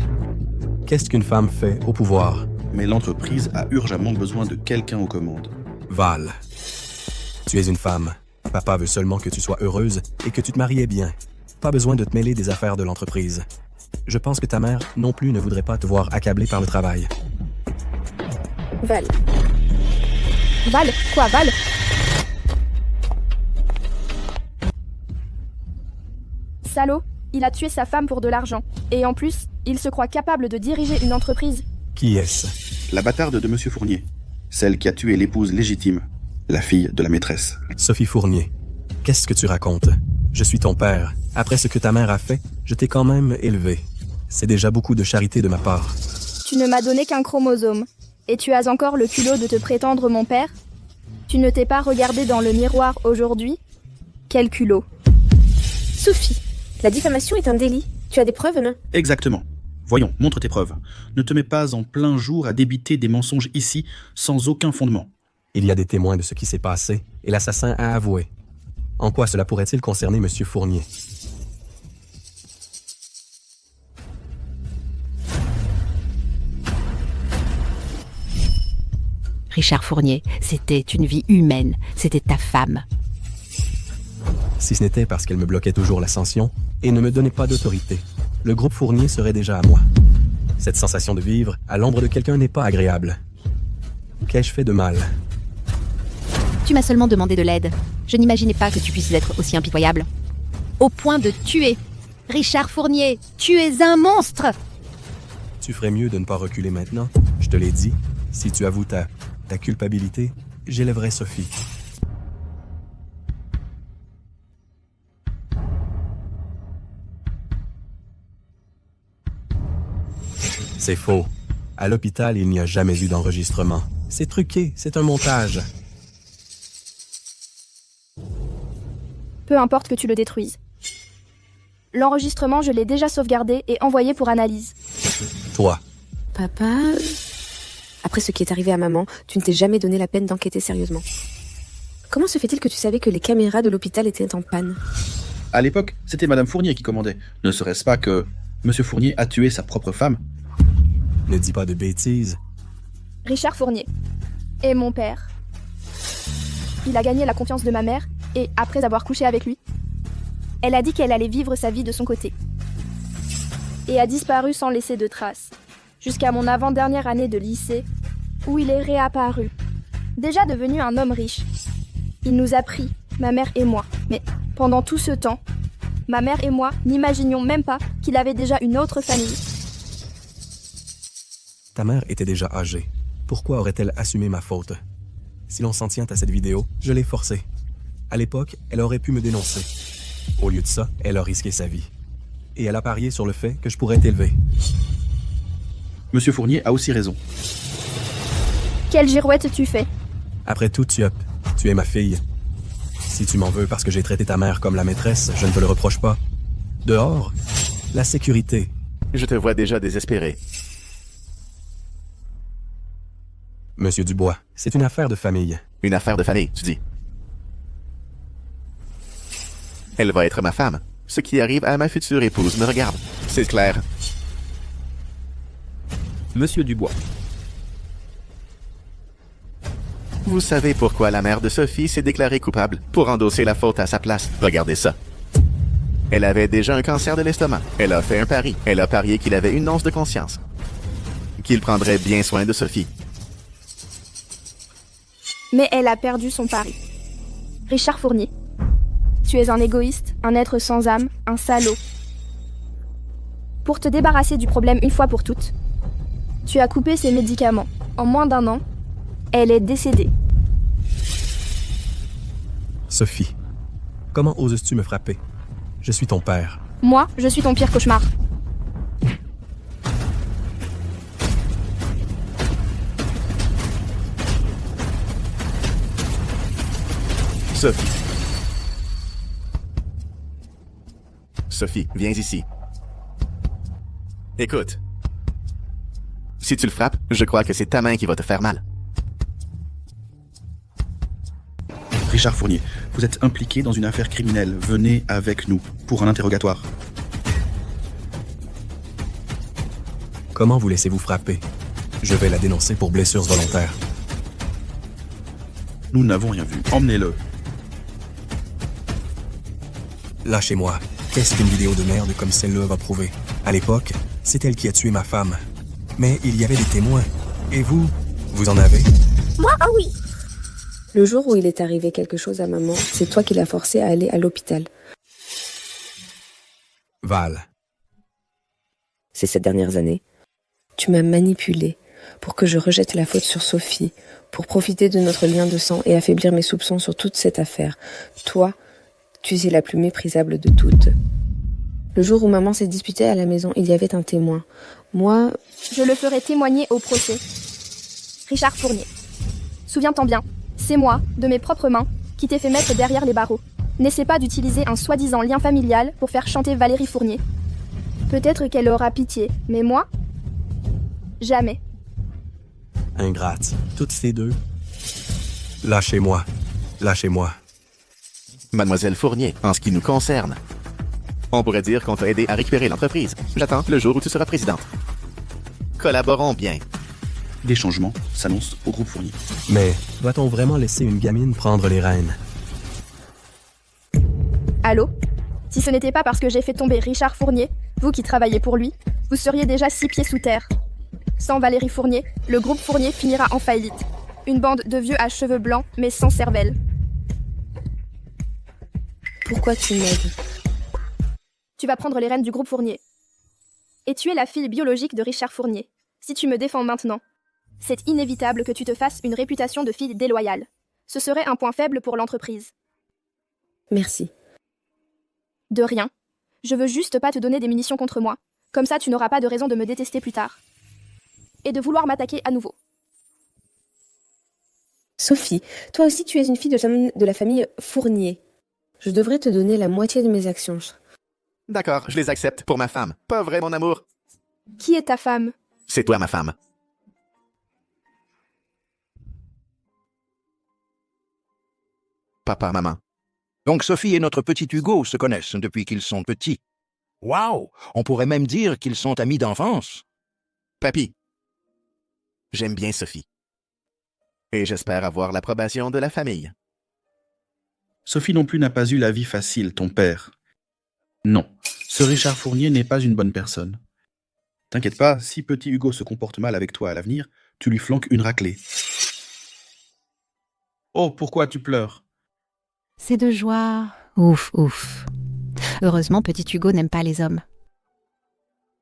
S10: Qu'est-ce qu'une femme fait au pouvoir?
S7: Mais l'entreprise a urgemment besoin de quelqu'un aux commandes.
S10: Val, tu es une femme. Papa veut seulement que tu sois heureuse et que tu te mariais bien. Pas besoin de te mêler des affaires de l'entreprise. Je pense que ta mère non plus ne voudrait pas te voir accablée par le travail.
S12: Val.
S2: Val? Quoi, Val? Salaud, il a tué sa femme pour de l'argent. Et en plus, il se croit capable de diriger une entreprise.
S10: Qui est-ce?
S7: La bâtarde de Monsieur Fournier. Celle qui a tué l'épouse légitime, la fille de la maîtresse.
S10: Sophie Fournier. Qu'est-ce que tu racontes? Je suis ton père. Après ce que ta mère a fait, je t'ai quand même élevé. C'est déjà beaucoup de charité de ma part.
S2: Tu ne m'as donné qu'un chromosome. Et tu as encore le culot de te prétendre mon père? Tu ne t'es pas regardé dans le miroir aujourd'hui? Quel culot!
S12: Sophie, la diffamation est un délit. Tu as des preuves, non?
S7: Exactement. Voyons, montre tes preuves. Ne te mets pas en plein jour à débiter des mensonges ici, sans aucun fondement.
S10: Il y a des témoins de ce qui s'est passé, et l'assassin a avoué. En quoi cela pourrait-il concerner Monsieur Fournier?
S13: Richard Fournier, c'était une vie humaine. C'était ta femme.
S10: Si ce n'était parce qu'elle me bloquait toujours l'ascension et ne me donnait pas d'autorité, le groupe Fournier serait déjà à moi. Cette sensation de vivre à l'ombre de quelqu'un n'est pas agréable. Qu'ai-je fait de mal?
S13: Tu m'as seulement demandé de l'aide. Je n'imaginais pas que tu puisses être aussi impitoyable. Au point de tuer. Richard Fournier, tu es un monstre!
S10: Tu ferais mieux de ne pas reculer maintenant. Je te l'ai dit. Si tu avoues ta culpabilité, j'élèverai Sophie. C'est faux. À l'hôpital, il n'y a jamais eu d'enregistrement. C'est truqué, c'est un montage.
S2: Peu importe que tu le détruises. L'enregistrement, je l'ai déjà sauvegardé et envoyé pour analyse.
S10: Toi.
S12: Papa... Après ce qui est arrivé à maman, tu ne t'es jamais donné la peine d'enquêter sérieusement. Comment se fait-il que tu savais que les caméras de l'hôpital étaient en panne?
S7: À l'époque, c'était Madame Fournier qui commandait. Ne serait-ce pas que Monsieur Fournier a tué sa propre femme?
S10: Ne dis pas de bêtises.
S2: Richard Fournier est mon père. Il a gagné la confiance de ma mère et, après avoir couché avec lui, elle a dit qu'elle allait vivre sa vie de son côté. Et a disparu sans laisser de traces. Jusqu'à mon avant-dernière année de lycée, où il est réapparu, déjà devenu un homme riche. Il nous a pris, ma mère et moi, mais pendant tout ce temps, ma mère et moi n'imaginions même pas qu'il avait déjà une autre famille.
S10: Ta mère était déjà âgée. Pourquoi aurait-elle assumé ma faute? Si l'on s'en tient à cette vidéo, je l'ai forcée. À l'époque, elle aurait pu me dénoncer. Au lieu de ça, elle a risqué sa vie. Et elle a parié sur le fait que je pourrais t'élever.
S7: Monsieur Fournier a aussi raison.
S2: Quelle girouette tu fais?
S10: Après tout, tu es ma fille. Si tu m'en veux parce que j'ai traité ta mère comme la maîtresse, je ne te le reproche pas. Dehors, la sécurité.
S5: Je te vois déjà désespéré.
S10: Monsieur Dubois, c'est une affaire de famille.
S5: Une affaire de famille, tu dis? Elle va être ma femme. Ce qui arrive à ma future épouse me regarde. C'est clair.
S1: Monsieur Dubois.
S5: Vous savez pourquoi la mère de Sophie s'est déclarée coupable pour endosser la faute à sa place. Regardez ça. Elle avait déjà un cancer de l'estomac. Elle a fait un pari. Elle a parié qu'il avait une once de conscience. Qu'il prendrait bien soin de Sophie.
S2: Mais elle a perdu son pari. Richard Fournier. Tu es un égoïste, un être sans âme, un salaud. Pour te débarrasser du problème une fois pour toutes, tu as coupé ses médicaments. En moins d'1 an, elle est décédée.
S10: Sophie, comment oses-tu me frapper? Je suis ton père.
S2: Moi, je suis ton pire cauchemar.
S5: Sophie. Sophie, viens ici. Écoute. Si tu le frappes, je crois que c'est ta main qui va te faire mal.
S7: Richard Fournier, vous êtes impliqué dans une affaire criminelle. Venez avec nous pour un interrogatoire.
S10: Comment vous laissez-vous frapper? Je vais la dénoncer pour blessures volontaires.
S7: Nous n'avons rien vu. Emmenez-le.
S10: Lâchez-moi. Qu'est-ce qu'une vidéo de merde comme celle-là va prouver? À l'époque, c'est elle qui a tué ma femme. Mais il y avait des témoins. Et vous, vous en avez?
S12: Moi, ah oui. Le jour où il est arrivé quelque chose à maman, c'est toi qui l'as forcée à aller à l'hôpital.
S10: Val.
S12: Ces 7 dernières années, tu m'as manipulée pour que je rejette la faute sur Sophie, pour profiter de notre lien de sang et affaiblir mes soupçons sur toute cette affaire. Toi, tu es la plus méprisable de toutes. Le jour où maman s'est disputée à la maison, il y avait un témoin. Moi...
S2: Je le ferai témoigner au procès. Richard Fournier. Souviens-t'en bien, c'est moi, de mes propres mains, qui t'ai fait mettre derrière les barreaux. N'essaie pas d'utiliser un soi-disant lien familial pour faire chanter Valérie Fournier. Peut-être qu'elle aura pitié, mais moi... Jamais.
S10: Ingrate. Toutes ces deux. Lâchez-moi. Lâchez-moi.
S5: Mademoiselle Fournier, en ce qui nous concerne, on pourrait dire qu'on t'a aidé à récupérer l'entreprise. J'attends le jour où tu seras présidente. Collaborons bien.
S7: Des changements s'annoncent au groupe Fournier.
S10: Mais doit-on vraiment laisser une gamine prendre les rênes?
S2: Allô? Si ce n'était pas parce que j'ai fait tomber Richard Fournier, vous qui travaillez pour lui, vous seriez déjà 6 pieds sous terre. Sans Valérie Fournier, le groupe Fournier finira en faillite. Une bande de vieux à cheveux blancs, mais sans cervelle.
S12: Pourquoi tu m'aides?
S2: Tu vas prendre les rênes du groupe Fournier. Et tu es la fille biologique de Richard Fournier. Si tu me défends maintenant, c'est inévitable que tu te fasses une réputation de fille déloyale. Ce serait un point faible pour l'entreprise.
S12: Merci.
S2: De rien. Je veux juste pas te donner des munitions contre moi. Comme ça, tu n'auras pas de raison de me détester plus tard. Et de vouloir m'attaquer à nouveau.
S12: Sophie, toi aussi tu es une fille de la famille Fournier. Je devrais te donner la moitié de mes actions.
S5: D'accord, je les accepte pour ma femme. Pas vrai, mon amour?
S2: Qui est ta femme?
S5: C'est toi, ma femme. Papa, maman.
S6: Donc Sophie et notre petit Hugo se connaissent depuis qu'ils sont petits. Waouh! On pourrait même dire qu'ils sont amis d'enfance.
S5: Papy, j'aime bien Sophie. Et j'espère avoir l'approbation de la famille.
S7: Sophie non plus n'a pas eu la vie facile, ton père. Non, ce Richard Fournier n'est pas une bonne personne. T'inquiète pas, si petit Hugo se comporte mal avec toi à l'avenir, tu lui flanques une raclée. Oh, pourquoi tu pleures?
S13: C'est de joie. Ouf, ouf. Heureusement, petit Hugo n'aime pas les hommes.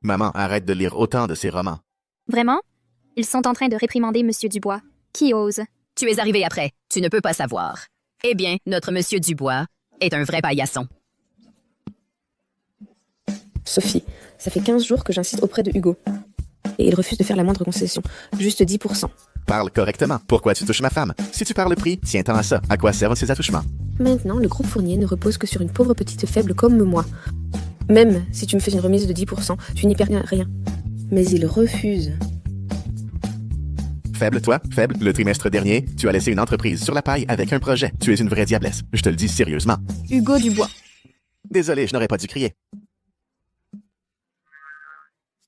S5: Maman, arrête de lire autant de ces romans.
S8: Vraiment? Ils sont en train de réprimander Monsieur Dubois. Qui ose?
S4: Tu es arrivé après. Tu ne peux pas savoir. Eh bien, notre Monsieur Dubois est un vrai paillasson.
S12: Sophie, ça fait 15 jours que j'insiste auprès de Hugo. Et il refuse de faire la moindre concession. Juste 10%.
S5: Parle correctement. Pourquoi tu touches ma femme? Si tu parles prix, tiens-t'en à ça. À quoi servent ces attouchements?
S12: Maintenant, le groupe Fournier ne repose que sur une pauvre petite faible comme moi. Même si tu me fais une remise de 10%, tu n'y perds rien. Mais il refuse.
S5: Faible, toi? Faible? Le trimestre dernier, tu as laissé une entreprise sur la paille avec un projet. Tu es une vraie diablesse. Je te le dis sérieusement.
S2: Hugo Dubois.
S5: Désolé, je n'aurais pas dû crier.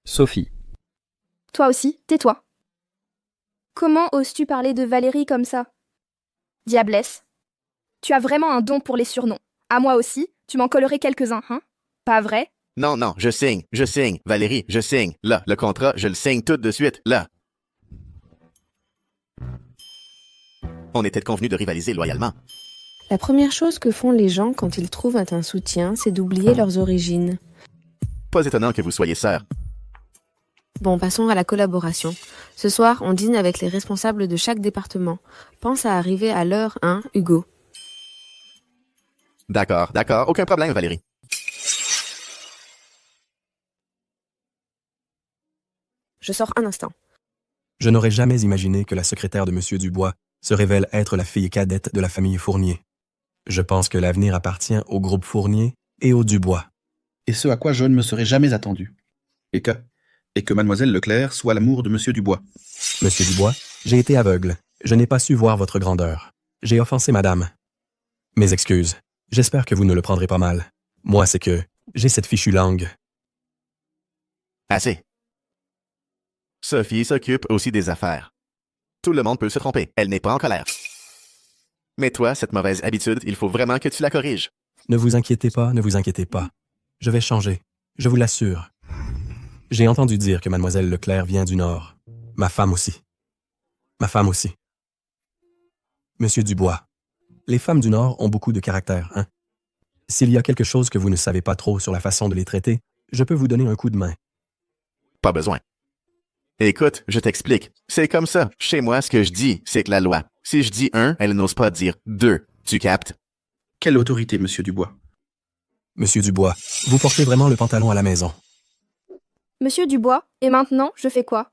S1: Sophie.
S2: Toi aussi, tais-toi. Comment oses-tu parler de Valérie comme ça? Diablesse. Tu as vraiment un don pour les surnoms. À moi aussi, tu m'en collerais quelques-uns, hein? Pas vrai?
S5: Non, non, je signe. Valérie, je signe. Là, le contrat, je le signe tout de suite, là. On était convenus de rivaliser loyalement.
S12: La première chose que font les gens quand ils trouvent un soutien, c'est d'oublier leurs origines.
S5: Pas étonnant que vous soyez sœurs.
S12: Bon, passons à la collaboration. Ce soir, on dîne avec les responsables de chaque département. Pense à arriver à l'heure, hein, Hugo?
S5: D'accord, aucun problème, Valérie.
S12: Je sors un instant.
S10: Je n'aurais jamais imaginé que la secrétaire de M. Dubois se révèle être la fille cadette de la famille Fournier. Je pense que l'avenir appartient au groupe Fournier et au Dubois.
S7: Et ce à quoi je ne me serais jamais attendu. Et que mademoiselle Leclerc soit l'amour de M. Dubois.
S10: Monsieur Dubois, j'ai été aveugle. Je n'ai pas su voir votre grandeur. J'ai offensé madame. Mes excuses. J'espère que vous ne le prendrez pas mal. Moi, c'est que j'ai cette fichue langue.
S5: Assez. Sophie s'occupe aussi des affaires. Tout le monde peut se tromper. Elle n'est pas en colère. Mais toi, cette mauvaise habitude, il faut vraiment que tu la corriges.
S10: Ne vous inquiétez pas, ne vous inquiétez pas. Je vais changer. Je vous l'assure. J'ai entendu dire que mademoiselle Leclerc vient du Nord. Ma femme aussi. Monsieur Dubois, les femmes du Nord ont beaucoup de caractère, hein? S'il y a quelque chose que vous ne savez pas trop sur la façon de les traiter, je peux vous donner un coup de main.
S5: Pas besoin. Écoute, je t'explique. C'est comme ça. Chez moi, ce que je dis, c'est que la loi. Si je dis 1, elle n'ose pas dire 2. Tu captes?
S7: Quelle autorité, Monsieur Dubois?
S10: Monsieur Dubois, vous portez vraiment le pantalon à la maison.
S2: Monsieur Dubois, et maintenant, je fais quoi?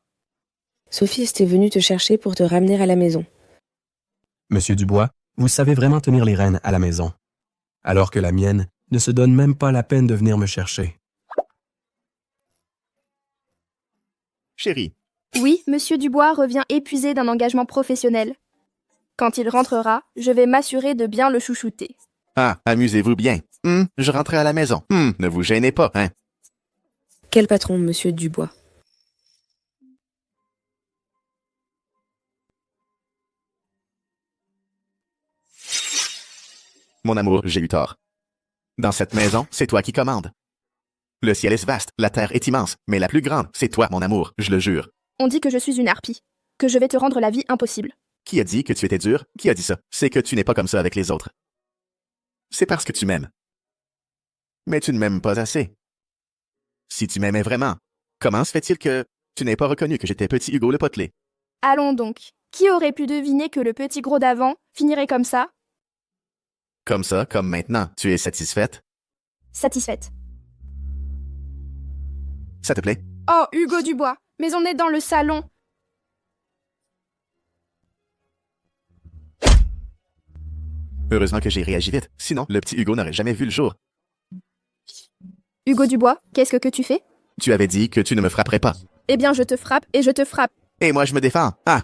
S12: Sophie était venue te chercher pour te ramener à la maison.
S10: Monsieur Dubois, vous savez vraiment tenir les rênes à la maison. Alors que la mienne ne se donne même pas la peine de venir me chercher.
S5: Chérie.
S2: Oui, Monsieur Dubois revient épuisé d'un engagement professionnel. Quand il rentrera, je vais m'assurer de bien le chouchouter.
S5: Ah, amusez-vous bien. Je rentrais à la maison. Ne vous gênez pas, hein.
S12: Quel patron, Monsieur Dubois?
S5: Mon amour, j'ai eu tort. Dans cette maison, c'est toi qui commandes. Le ciel est vaste, la terre est immense, mais la plus grande, c'est toi, mon amour, je le jure.
S2: On dit que je suis une harpie, que je vais te rendre la vie impossible.
S5: Qui a dit que tu étais dur? Qui a dit ça? C'est que tu n'es pas comme ça avec les autres. C'est parce que tu m'aimes. Mais tu ne m'aimes pas assez. Si tu m'aimais vraiment, comment se fait-il que tu n'aies pas reconnu que j'étais petit Hugo le potelé?
S2: Allons donc. Qui aurait pu deviner que le petit gros d'avant finirait comme ça?
S5: Comme ça, comme maintenant, tu es satisfaite?
S2: Satisfaite.
S5: Ça te plaît?
S2: Oh, Hugo Dubois, mais on est dans le salon.
S5: Heureusement que j'ai réagi vite, sinon le petit Hugo n'aurait jamais vu le jour.
S2: Hugo Dubois, qu'est-ce que tu fais?
S5: Tu avais dit que tu ne me frapperais pas.
S2: Eh bien, je te frappe et je te frappe.
S5: Et moi, je me défends. Ah!